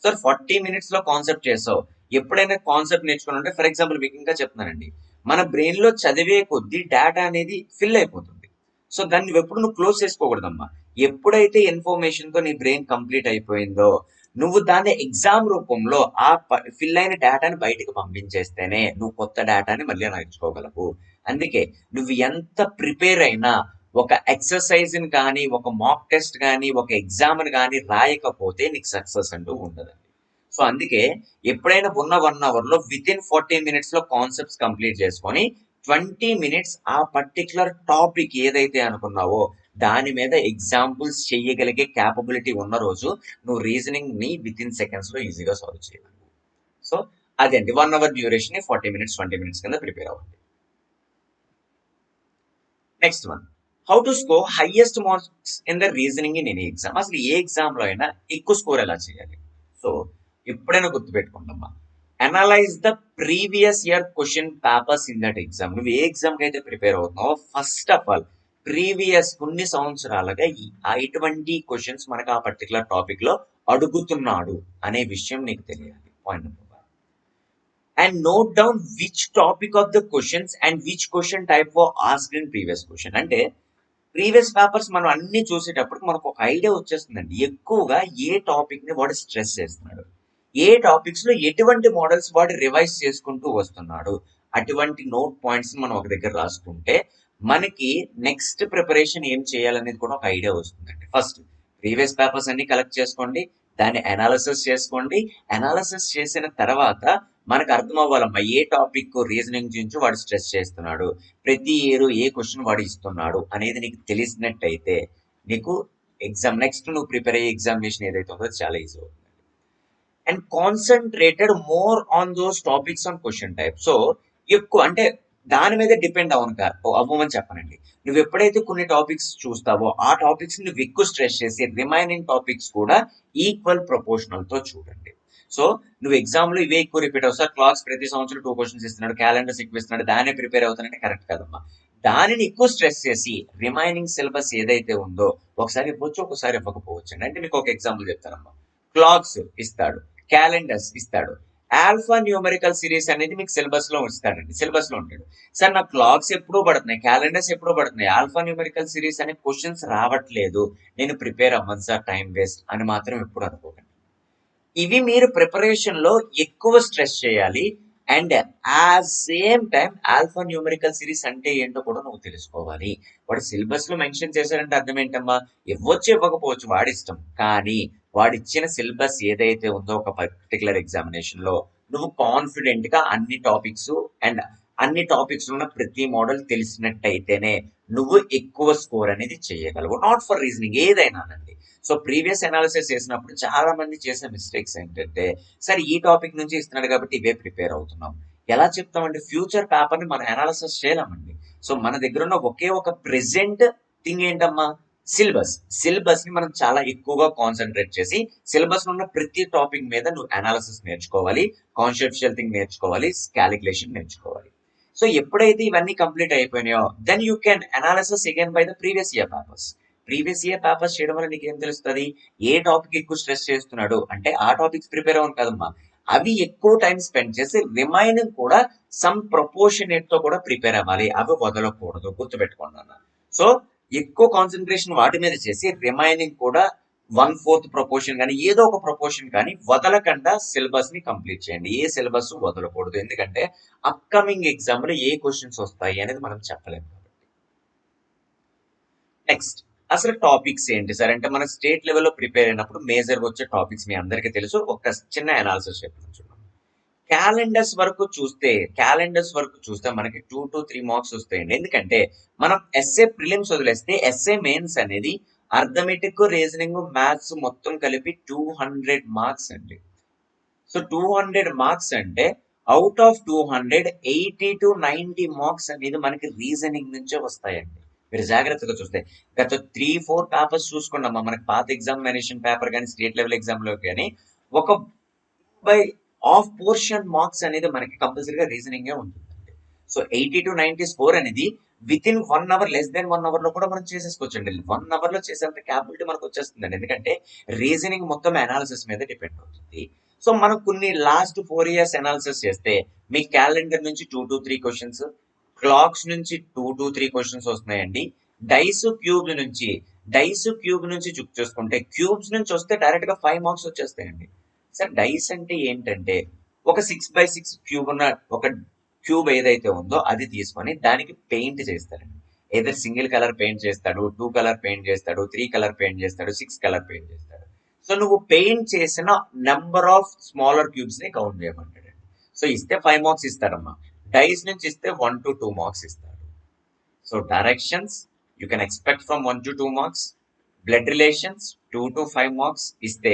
సో 40 మినిట్స్ లో కాన్సెప్ట్ చేసావు, ఎప్పుడైనా కాన్సెప్ట్ నేర్చుకుని ఫర్ ఎగ్జాంపుల్ మీకు ఇంకా చెప్తున్నానండి, మన బ్రెయిన్ లో చదివే కొద్దీ డేటా అనేది ఫిల్ అయిపోతుంది. సో దాన్ని ఎప్పుడు నువ్వు క్లోజ్ చేసుకోకూడదమ్మా. ఎప్పుడైతే ఇన్ఫర్మేషన్ తో నీ బ్రెయిన్ కంప్లీట్ అయిపోయిందో నువ్వు దాన్ని ఎగ్జామ్ రూపంలో ఆ ఫిల్ అయిన డేటాని బయటకు పంపించేస్తేనే నువ్వు కొత్త డేటాని మళ్ళీ నేర్చుకోగలవు. అందుకే నువ్వు ఎంత ప్రిపేర్ అయినా ఒక ఎక్సర్సైజ్ కానీ ఒక మాక్ టెస్ట్ కానీ ఒక ఎగ్జామ్ కానీ రాయకపోతే నీకు సక్సెస్ అంటూ ఉండదండి. సో అందుకే ఎప్పుడైనా ఉన్న 1 అవర్ లో విత్ ఇన్ 40 మినిట్స్ లో కాన్సెప్ట్స్ కంప్లీట్ చేసుకొని 20 మినిట్స్ ఆ పర్టికులర్ టాపిక్ ఏదైతే అనుకున్నావో దాని మీద ఎగ్జాంపుల్స్ చేయగలిగే క్యాపబిలిటీ ఉన్న రోజు నువ్వు రీజనింగ్ ని విత్ ఇన్ సెకండ్స్ లో ఈజీగా సాల్వ్ చేయగలవు. సో అదండి 1 అవర్ డ్యూరేషన్ 40 మినిట్స్ 20 మినిట్స్ కింద ప్రిపేర్ అవ్వండి. Next one, how to score highest marks in the reasoning in any exam. అసలు ఏ ఎగ్జామ్ లో అయినా ఎక్కువ స్కోర్ ఎలా చేయాలి? సో ఎప్పుడైనా గుర్తుపెట్టుకుంటామా, analyse the previous year question papers in that exam. నువ్వు ఏ ఎగ్జామ్ కి అయితే ప్రిపేర్ అవుతున్నావో ఫస్ట్ ఆఫ్ ఆల్ ప్రీవియస్ కొన్ని సంవత్సరాలుగా ఎటువంటి క్వశ్చన్స్ మనకు ఆ పర్టికులర్ టాపిక్ లో అడుగుతున్నాడు అనే విషయం నీకు తెలియాలి. Point number 1. And note down which topic of the questions and which question type for asked in previous question. అంటే ప్రీవియస్ పేపర్స్ మనం అన్ని చూసేటప్పుడు మనకు ఒక ఐడియా వచ్చేస్తుందండి, ఎక్కువగా ఏ టాపిక్ ని వాడు స్ట్రెస్ చేస్తున్నాడు, ఏ టాపిక్స్ లో ఎటువంటి మోడల్స్ వాడు రివైజ్ చేసుకుంటూ వస్తున్నాడు, అటువంటి నోట్ పాయింట్స్ మనం ఒక దగ్గర రాసుకుంటే మనకి నెక్స్ట్ ప్రిపరేషన్ ఏం చేయాలనేది కూడా ఒక ఐడియా వస్తుందండి. ఫస్ట్ ప్రీవియస్ పేపర్స్ అన్ని కలెక్ట్ చేసుకోండి, దాన్ని అనాలిసిస్ చేసుకోండి. అనాలిసిస్ చేసిన తర్వాత మనకు అర్థం అవ్వాలమ్మా ఏ టాపిక్ రీజనింగ్ గురించి వాడు స్ట్రెస్ చేస్తున్నాడు, ప్రతి ఇయర్ ఏ క్వశ్చన్ వాడు ఇస్తున్నాడు అనేది నీకు తెలిసినట్టయితే నీకు ఎగ్జామ్ నెక్స్ట్ నువ్వు ప్రిపేర్ అయ్యే ఎగ్జామినేషన్ ఏదైతే ఉందో చాలా ఈజీ అవుతుంది. And concentrated more on those topics on question type. So ఎక్కువ అంటే దాని మీద డిపెండ్ అవ్వమని చెప్పనండి. నువ్వు ఎప్పుడైతే కొన్ని టాపిక్స్ చూస్తావో ఆ టాపిక్స్ నువ్వు ఎక్కువ స్ట్రెస్ చేసి రిమైనింగ్ టాపిక్స్ కూడా ఈక్వల్ ప్రపోర్షనల్ తో చూడండి. సో నువ్వు ఎగ్జామ్ లో ఇవే ఎక్కువ రిపీట్ అవుతావు. సార్ క్లాక్స్ ప్రతి సంవత్సరం 2 క్వశ్చన్స్ ఇస్తున్నాడు, క్యాలెండర్స్ ఎక్కువ ఇస్తున్నాడు, దానే ప్రిపేర్ అవుతానంటే కరెక్ట్ కదమ్మా. దానిని ఎక్కువ స్ట్రెస్ చేసి రిమైనింగ్ సిలబస్ ఏదైతే ఉందో ఒకసారి ఇవ్వచ్చు, ఒకసారి ఇవ్వకపోవచ్చు. అంటే మీకు ఒక ఎగ్జాంపుల్ చెప్తానమ్మా. క్లాక్స్ ఇస్తాడు, క్యాలెండర్స్ ఇస్తాడు, ఆల్ఫా న్యూమరికల్ సిరీస్ అనేది మీకు సిలబస్ లో ఇస్తాడండి, సిలబస్ లో ఉంటాడు. సార్ నాకు క్లాక్స్ ఎప్పుడూ పడుతున్నాయి, క్యాలెండర్స్ ఎప్పుడూ పడుతున్నాయి, ఆల్ఫా న్యూమరికల్ సిరీస్ అనే క్వశ్చన్స్ రావట్లేదు, నేను ప్రిపేర్ అవ్వను సార్, టైం వేస్ట్ అని మాత్రం ఎప్పుడు అనుకోకండి. ఇవి మీరు ప్రిపరేషన్ లో ఎక్కువ స్ట్రెస్ చేయాలి. అండ్ ఆ same time alpha numerical series అంటే ఏంటో కూడా నువ్వు తెలుసుకోవాలి. వాడు సిలబస్ లో మెన్షన్ చేశారంటే అర్థం ఏంటమ్మా, ఇవ్వచ్చు ఇవ్వకపోవచ్చు వాడి ఇష్టం, కానీ వాడిచ్చిన సిలబస్ ఏదైతే ఉందో ఒక పర్టికులర్ ఎగ్జామినేషన్ లో నువ్వు కాన్ఫిడెంట్ గా అన్ని టాపిక్స్ అండ్ అన్ని టాపిక్స్ ఉన్న ప్రతి మోడల్ తెలిసినట్టయితేనే నువ్వు ఎక్కువ స్కోర్ అనేది చేయగలవు. నాట్ ఫర్ రీజనింగ్, ఏదైనానండి. సో ప్రీవియస్ అనాలిసిస్ చేసినప్పుడు చాలా మంది చేసే మిస్టేక్స్ ఏంటంటే, సరే ఈ టాపిక్ నుంచి ఇస్తున్నాడు కాబట్టి ఇవే ప్రిపేర్ అవుతున్నాం. ఎలా చెప్తామండి, ఫ్యూచర్ పేపర్ ని మనం అనాలిసిస్ చేయలేమండి. సో మన దగ్గర ఉన్న ఒకే ఒక ప్రెసెంట్ థింగ్ ఏంటమ్మా, సిలబస్ ని మనం చాలా ఎక్కువగా కాన్సన్ట్రేట్ చేసి సిలబస్ ఉన్న ప్రతి టాపిక్ మీద నువ్వు అనాలిసిస్ నేర్చుకోవాలి, కాన్సెప్షువల్ థింగ్ నేర్చుకోవాలి, క్యాలిక్యులేషన్ నేర్చుకోవాలి. సో ఎప్పుడైతే ఇవన్నీ కంప్లీట్ అయిపోయినాయో then you can analysis again by the previous year papers. Previous year papers చేయడం వల్ల నీకు ఏం తెలుస్తుంది, ఏ టాపిక్ ఎక్కువ స్ట్రెస్ చేస్తున్నాడు అంటే ఆ టాపిక్స్ ప్రిపేర్ అవ్వను కదమ్మా, అవి ఎక్కువ టైం స్పెండ్ చేసి రిమైనింగ్ కూడా సమ్ ప్రపోర్షనేట్ తో కూడా ప్రిపేర్ అవ్వాలి, అవి వదలకూడదు, గుర్తుపెట్టుకోండి అన్న. సో ఎక్కువ కాన్సన్ట్రేషన్ వాటి మీద చేసి రిమైనింగ్ కూడా 1/4 ప్రపోర్షన్ కానీ ఏదో ఒక ప్రపోర్షన్ కానీ వదలకుండా సిలబస్ ని కంప్లీట్ చేయండి. ఏ సిలబస్ వదలకూడదు, ఎందుకంటే అప్కమింగ్ ఎగ్జామ్ లో ఏ క్వశ్చన్స్ వస్తాయి అనేది మనం చెప్పలేము. నెక్స్ట్ అసలు టాపిక్స్ ఏంటి సార్ అంటే, మన స్టేట్ లెవెల్లో ప్రిపేర్ అయినప్పుడు మేజర్ వచ్చే టాపిక్స్ మీ అందరికీ తెలుసు, ఒక చిన్న అనాలిసిస్ చెప్తాను చూడండి. క్యాలెండర్స్ వరకు చూస్తే మనకి 2 to 3 మార్క్స్ వస్తాయండి. ఎందుకంటే మనం ఎస్ఏ ప్రిలిమ్స్ వదిలేస్తే ఎస్ఏ మెయిన్స్ అనేది అర్థమెటిక్, రీజనింగ్, మ్యాథ్స్ మొత్తం కలిపి 200 మార్క్స్ అండి. సో 200 మార్క్స్ అంటే అవుట్ ఆఫ్ 200 80 to 90 మార్క్స్ అనేది మనకి రీజనింగ్ నుంచే వస్తాయండి. మీరు జాగ్రత్తగా చూస్తే గత 3-4 పేపర్స్ చూసుకున్నామా, మనకి పాత ఎగ్జామినేషన్ పేపర్ కానీ స్టేట్ లెవెల్ ఎగ్జామ్ లో కానీ ఒక బై హాఫ్ పోర్షన్ మార్క్స్ అనేది మనకి కంపల్సరీగా రీజనింగ్ ఉంటుందండి. సో 80 to 90 స్కోర్ అనేది within 1 hour, less than 1 hour లో కూడా మనం చేసేసుకోవచ్చు అండి. 1 అవర్ లో చేసేంత క్యాపబిలిటీ మనకు వచ్చేస్తుందండి, ఎందుకంటే రీజనింగ్ మొత్తం అనాలిసిస్ మీద డిపెండ్ అవుతుంది. సో మనం కొన్ని లాస్ట్ 4 years అనాలిసిస్ చేస్తే మీ క్యాలెండర్ నుంచి 2 to 3 క్వశ్చన్స్, క్లాక్స్ నుంచి 2 to 3 క్వశ్చన్స్ వస్తున్నాయండి. డైస్ క్యూబ్ నుంచి చెక్ చేసుకుంటే క్యూబ్స్ నుంచి వస్తే డైరెక్ట్ గా 5 మార్క్స్ వచ్చేస్తాయండి. సార్ డైస్ అంటే ఏంటంటే ఒక 6x6 క్యూబ్ ఉన్న ఒక క్యూబ్ ఏదైతే ఉందో అది తీసుకొని దానికి పెయింట్ చేస్తారండి. ఏదైతే సింగిల్ కలర్ పెయింట్ చేస్తాడు, 2 కలర్ పెయింట్ చేస్తాడు, 3 కలర్ పెయింట్ చేస్తాడు, 6 కలర్ పెయింట్ చేస్తాడు. సో నువ్వు పెయింట్ చేసిన నెంబర్ ఆఫ్ స్మాలర్ క్యూబ్స్ ని కౌంట్ చేయమంటాడు. సో ఇస్తే 5 మార్క్స్ ఇస్తారమ్మా, డైస్ నుంచి ఇస్తే 1 to 2 మార్క్స్ ఇస్తాడు. So directions you can expect from 1 to 2 marks, blood relations 2 to 5 marks ఇస్తే,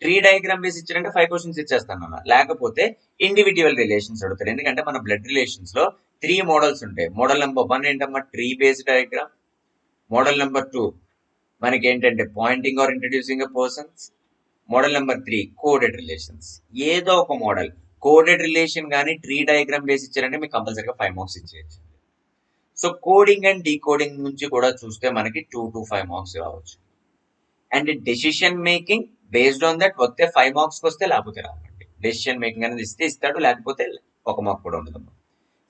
ట్రీ డయాగ్రామ్ బేస్ ఇచ్చారంటే 5 క్వశ్చన్స్ ఇచ్చేస్తాను అన్న, లేకపోతే ఇండివిజువల్ రిలేషన్స్ అడుగుతారు. ఎందుకంటే మన బ్లడ్ రిలేషన్స్ లో 3 మోడల్స్ ఉంటాయి. మోడల్ నెంబర్ 1 ఏంటమ్మా, tree based diagram. Model number 2 మనకి ఏంటంటే pointing or introducing persons. Model number 3 coded relations. ఏదో ఒక మోడల్ కోడెడ్ రిలేషన్ కానీ ట్రీ డయాగ్రామ్ బేస్ ఇచ్చారంటే మీకు కంపల్సరీగా 5 మార్క్స్ ఇచ్చేయచ్చు. సో కోడింగ్ అండ్ డీకోడింగ్ నుంచి కూడా చూస్తే మనకి 2 to 5 మార్క్స్ రావచ్చు. And decision making based on that వస్తే 5 మార్క్స్ వస్తే, లేకపోతే రావండి. డెసిషన్ మేకింగ్ అనేది ఇస్తే ఇస్తాడు, లేకపోతే 1 మార్క్ కూడా ఉండదు.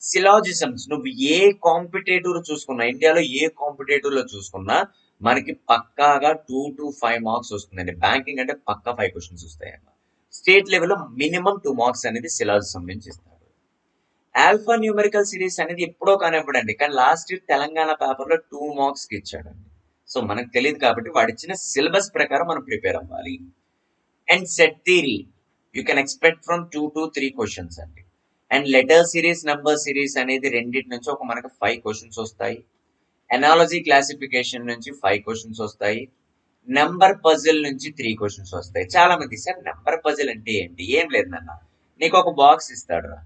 సిలాజిజమ్స్ నువ్వు ఏ కాంపిటేటివ్ చూసుకున్నా, ఇండియాలో ఏ కాంపిటేటివ్ లో చూసుకున్నా మనకి పక్కాగా 2 to 5 మార్క్స్ వస్తుందండి. బ్యాంకింగ్ అంటే పక్కా 5 క్వశ్చన్స్ వస్తాయన్న. స్టేట్ లెవెల్లో మినిమం 2 మార్క్స్ అనేది సిలాజిజం నుంచి ఇస్తాడు. ఆల్ఫా న్యూమరికల్ సిరీస్ అనేది ఎప్పుడో కానివ్వడండి, కానీ లాస్ట్ ఇయర్ తెలంగాణ పేపర్ లో 2 మార్క్స్ కి ఇచ్చాడండి. సో మనకు తెలియదు కాబట్టి వాడిచ్చిన సిలబస్ ప్రకారం మనం ప్రిపేర్ అవ్వాలి. And set theory you can expect from 2 to 3 questions అండి. And letter series, number series అనేది రెండింటి నుంచి ఒక మనకు 5 క్వశ్చన్స్ వస్తాయి. ఎనాలజీ క్లాసిఫికేషన్ నుంచి 5 క్వశ్చన్స్ వస్తాయి. నెంబర్ పజిల్ నుంచి 3 క్వశ్చన్స్ వస్తాయి. చాలా మంది సార్ నెంబర్ పజిల్ అంటే ఏంటి, ఏం లేదు నాన్న, నీకు ఒక బాక్స్ ఇస్తాడు రా,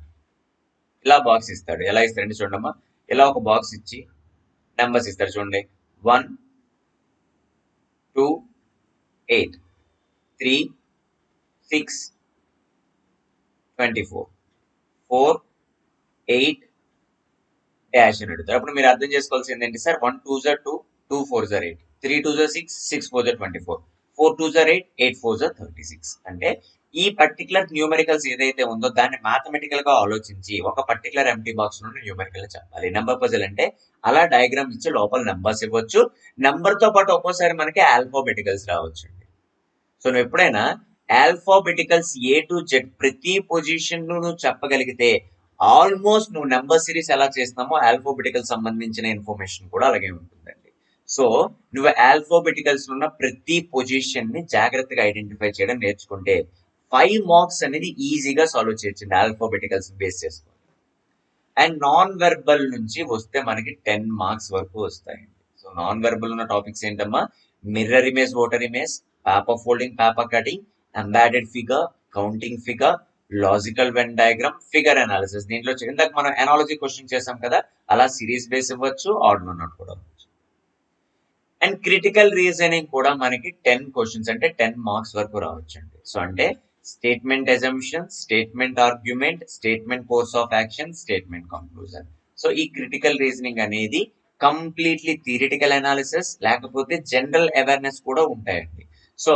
ఇలా బాక్స్ ఇస్తాడు. ఎలా ఇస్తాడంటే చూడమ్మా, ఇలా ఒక బాక్స్ ఇచ్చి నెంబర్స్ ఇస్తాడు చూడండి, 1 2 8 3 6 24 4 8 డాష్ అని అడుగుతారు. అప్పుడు మీరు అర్థం చేసుకోవాల్సింది ఏంటి సార్, 1 2 జా 2, 2 4 జా 8, 3 2 జా 6, 6 4 జా 24, 4 2 జా 8, 8 4 జా 36. అంటే ఈ పర్టికులర్ న్యూమెరికల్స్ ఏదైతే ఉందో దాన్ని మ్యాథమెటికల్ గా ఆలోచించి ఒక పర్టికులర్ ఎంటీ బాక్స్ నుండి న్యూమెరికల్ చెప్పాలి. నెంబర్ పజిల్ అంటే అలా డయాగ్రామ్ ఇచ్చి లోపల నెంబర్స్ ఇవ్వచ్చు. నెంబర్ తో పాటు ఒక్కోసారి మనకి ఆల్ఫాబెటికల్స్ రావచ్చు. సో నువ్వు ఎప్పుడైనా ఆల్ఫాబెటికల్స్ ఏ టు జెడ్ ప్రతి పొజిషన్ నువ్వు చెప్పగలిగితే ఆల్మోస్ట్ నువ్వు నెంబర్ సిరీస్ ఎలా చేస్తున్నామో ఆల్ఫాబెటికల్ సంబంధించిన ఇన్ఫర్మేషన్ కూడా అలాగే ఉంటుందండి. సో నువ్వు ఆల్ఫాబెటికల్స్ ఉన్న ప్రతి పొజిషన్ ని జాగ్రత్తగా ఐడెంటిఫై చేయడం నేర్చుకుంటే 5 మార్క్స్ అనేది ఈజీగా సాల్వ్ చేయొచ్చండి ఆల్ఫాబెటికల్స్ బేస్ చేసుకుని. అండ్ నాన్ వెర్బల్ నుంచి వస్తే మనకి 10 మార్క్స్ వరకు వస్తాయండి. సో నాన్ వెర్బల్ ఉన్న టాపిక్స్ ఏంటమ్మా, mirror image, water image, paper folding, paper cutting, embedded figure, counting figure, logical Venn diagram, figure analysis. దీంట్లో ఇందాక మనం ఎనాలజీ క్వశ్చన్ చేసాం కదా, అలా సిరీస్ బేస్ ఇవ్వచ్చు, ఆర్డర్ ఉన్నట్టు కూడా ఇవ్వచ్చు. అండ్ క్రిటికల్ రీజనింగ్ కూడా మనకి 10 క్వశ్చన్స్ అంటే 10 మార్క్స్ వరకు రావచ్చండి. సో అంటే statement assumption, statement argument, statement course of action, statement conclusion. So ఈ క్రిటికల్ రీజనింగ్ అనేది కంప్లీట్లీ థియరిటికల్ అనాలిసిస్ లేకపోతే జనరల్ అవేర్నెస్ కూడా ఉంటాయండి. సో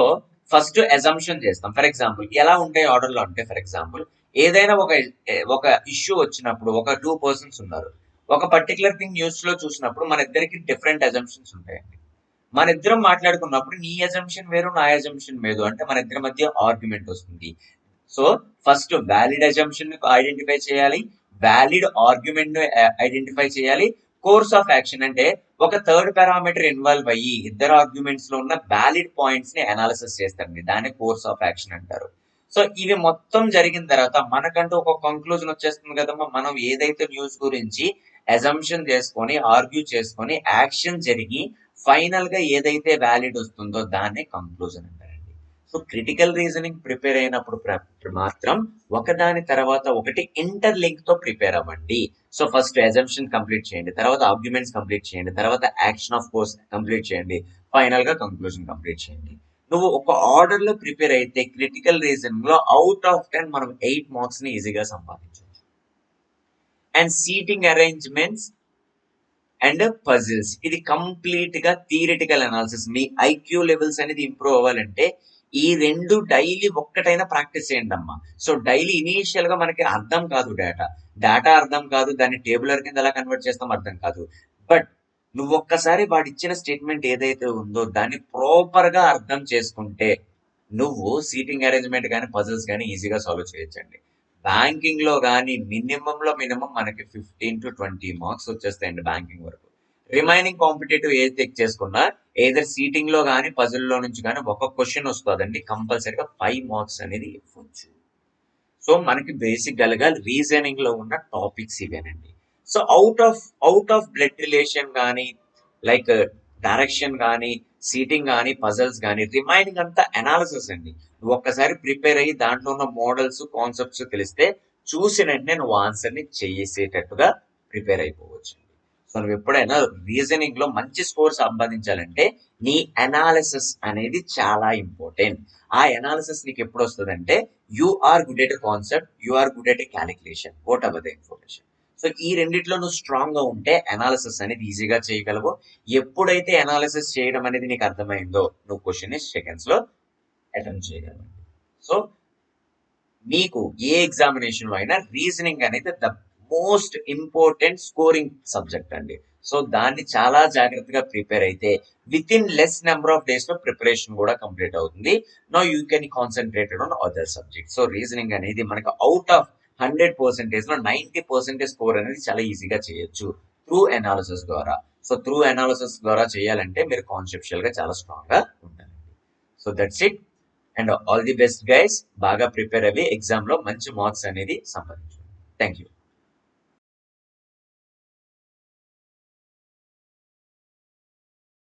ఫస్ట్ అజంప్షన్ చేస్తాం. ఫర్ ఎగ్జాంపుల్ ఎలా ఉంటాయి ఆర్డర్ లో అంటే, ఫర్ ఎగ్జాంపుల్ ఏదైనా ఒక ఇష్యూ వచ్చినప్పుడు ఒక 2 పర్సన్స్ ఉన్నారు. ఒక పర్టికులర్ థింగ్ న్యూస్ లో చూసినప్పుడు మన ఇద్దరికి డిఫరెంట్ అజంప్షన్స్ ఉంటాయండి. మన ఇద్దరం మాట్లాడుకున్నప్పుడు నీ అజంప్షన్ వేరు, నా అజంప్షన్ వేరు, అంటే మన ఇద్దరి మధ్య ఆర్గ్యుమెంట్ వస్తుంది. So first valid assumption identify చేయాలి, వ్యాలిడ్ ఆర్గ్యుమెంట్ ను ఐడెంటిఫై చేయాలి. కోర్స్ ఆఫ్ యాక్షన్ అంటే ఒక థర్డ్ పారామీటర్ ఇన్వాల్వ్ అయ్యి ఇద్దరు ఆర్గ్యుమెంట్స్ లో ఉన్న వ్యాలిడ్ పాయింట్స్ ని అనాలిసిస్ చేస్తారండి, దాన్ని కోర్స్ ఆఫ్ యాక్షన్ అంటారు. సో ఇవి మొత్తం జరిగిన తర్వాత మనకంటూ ఒక కంక్లూజన్ వచ్చేస్తుంది కదమ్మా. మనం ఏదైతే న్యూస్ గురించి అజంప్షన్ చేసుకొని ఆర్గ్యూ చేసుకొని యాక్షన్ జరిగి ఫైనల్ గా ఏదైతే వ్యాలిడ్ వస్తుందో దాన్ని కంక్లూజన్ అంటారండి. సో క్రిటికల్ రీజనింగ్ ప్రిపేర్ అయినప్పుడు మాత్రం ఒకదాని తర్వాత ఒకటి ఇంటర్ లింక్ తో ప్రిపేర్ అవ్వండి. సో ఫస్ట్ అజంప్షన్ కంప్లీట్ చేయండి, తర్వాత ఆర్గ్యుమెంట్స్ కంప్లీట్ చేయండి, తర్వాత యాక్షన్ ఆఫ్ కోర్స్ కంప్లీట్ చేయండి, ఫైనల్ గా కంక్లూజన్ కంప్లీట్ చేయండి. నువ్వు ఒక ఆర్డర్ లో ప్రిపేర్ అయితే క్రిటికల్ రీజనింగ్ లో అవుట్ ఆఫ్ 10 మనం 8 మార్క్స్ ని ఈజీగా సంపాదించవచ్చు. And seating arrangements and puzzles, ఇది కంప్లీట్ గా థియరిటికల్ అనాలిసిస్. మీ ఐక్యూ లెవెల్స్ అనేది ఇంప్రూవ్ అవ్వాలంటే ఈ రెండు డైలీ ఒక్కటైనా ప్రాక్టీస్ చేయండి అమ్మా. సో డైలీ ఇనీషియల్ గా మనకి అర్థం కాదు, డేటా అర్థం కాదు, దాన్ని టేబులర్ కింద ఎలా కన్వర్ట్ చేస్తాం అర్థం కాదు. బట్ నువ్వు ఒక్కసారి వాడు ఇచ్చిన స్టేట్మెంట్ ఏదైతే ఉందో దాన్ని ప్రాపర్ గా అర్థం చేసుకుంటే నువ్వు సీటింగ్ అరేంజ్మెంట్ కానీ పజిల్స్ కానీ ఈజీగా సాల్వ్ చేయొచ్చండి. బ్యాంకింగ్ లో కానీ మినిమం మనకి 15 to 20 మార్క్స్ వచ్చేస్తాయండి బ్యాంకింగ్ వరకు. రిమైనింగ్ కాంపిటేటివ్ ఏది చెక్ చేసుకున్నా ఏదర్ సీటింగ్ లో కానీ పజిల్ లో నుంచి కానీ ఒక క్వశ్చన్ వస్తుందండి, కంపల్సరీగా 5 మార్క్స్ అనేది ఇవ్వచ్చు. సో మనకి బేసిక్ గా రీజనింగ్ లో ఉన్న టాపిక్స్ ఇవేనండి. So out of blood relation కానీ లైక్ డైరెక్షన్ కానీ సీటింగ్ కానీ పజల్స్ కానీ రిమైనింగ్ అంతా అనాలిసిస్ అండి. నువ్వు ఒక్కసారి ప్రిపేర్ అయ్యి దాంట్లో ఉన్న మోడల్స్ కాన్సెప్ట్స్ తెలిస్తే చూసిన వెంటనే నువ్వు ఆన్సర్ ని చేసేటట్టుగా ప్రిపేర్ అయిపోవచ్చు. సో నువ్వు ఎప్పుడైనా రీజనింగ్ లో మంచి స్కోర్ సంపాదించాలంటే నీ అనాలిసిస్ అనేది చాలా ఇంపార్టెంట్. ఆ అనాలిసిస్ నీకు ఎప్పుడు వస్తుంది అంటే you are good at concept, you are good at calculation, whatever the information. So ఈ రెండిట్లో నువ్వు స్ట్రాంగ్ గా ఉంటే అనాలిసిస్ అనేది ఈజీగా చేయగలవు. ఎప్పుడైతే అనాలిసిస్ చేయడం అనేది నీకు అర్థమైందో నువ్వు క్వశ్చన్ ని సెకండ్స్ లో అటెంప్ట్ చేయగలవు. సో మీకు ఏ ఎగ్జామినేషన్ లో అయినా రీజనింగ్ అనేది the most important scoring subject అండి. సో దాన్ని చాలా జాగ్రత్తగా ప్రిపేర్ అయితే within less number of days లో ప్రిపరేషన్ కూడా కంప్లీట్ అవుతుంది. No you can concentrated on other subject. So reasoning అనేది మనకు అవుట్ ఆఫ్ 100% లో 90% స్కోర్ అనేది చాలా ఈజీగా చేయొచ్చు త్రూ అనాలిసిస్ ద్వారా. సో త్రూ అనాలిసిస్ ద్వారా చేయాలంటే మీరు కాన్సెప్చువల్ గా చాలా స్ట్రాంగ్ గా ఉండాలి. So that's it and all the best guys. బాగా ప్రిపేర్ అయ్యి ఎగ్జామ్ లో మంచి మార్క్స్ అనేది సంపాదించండి. Thank you.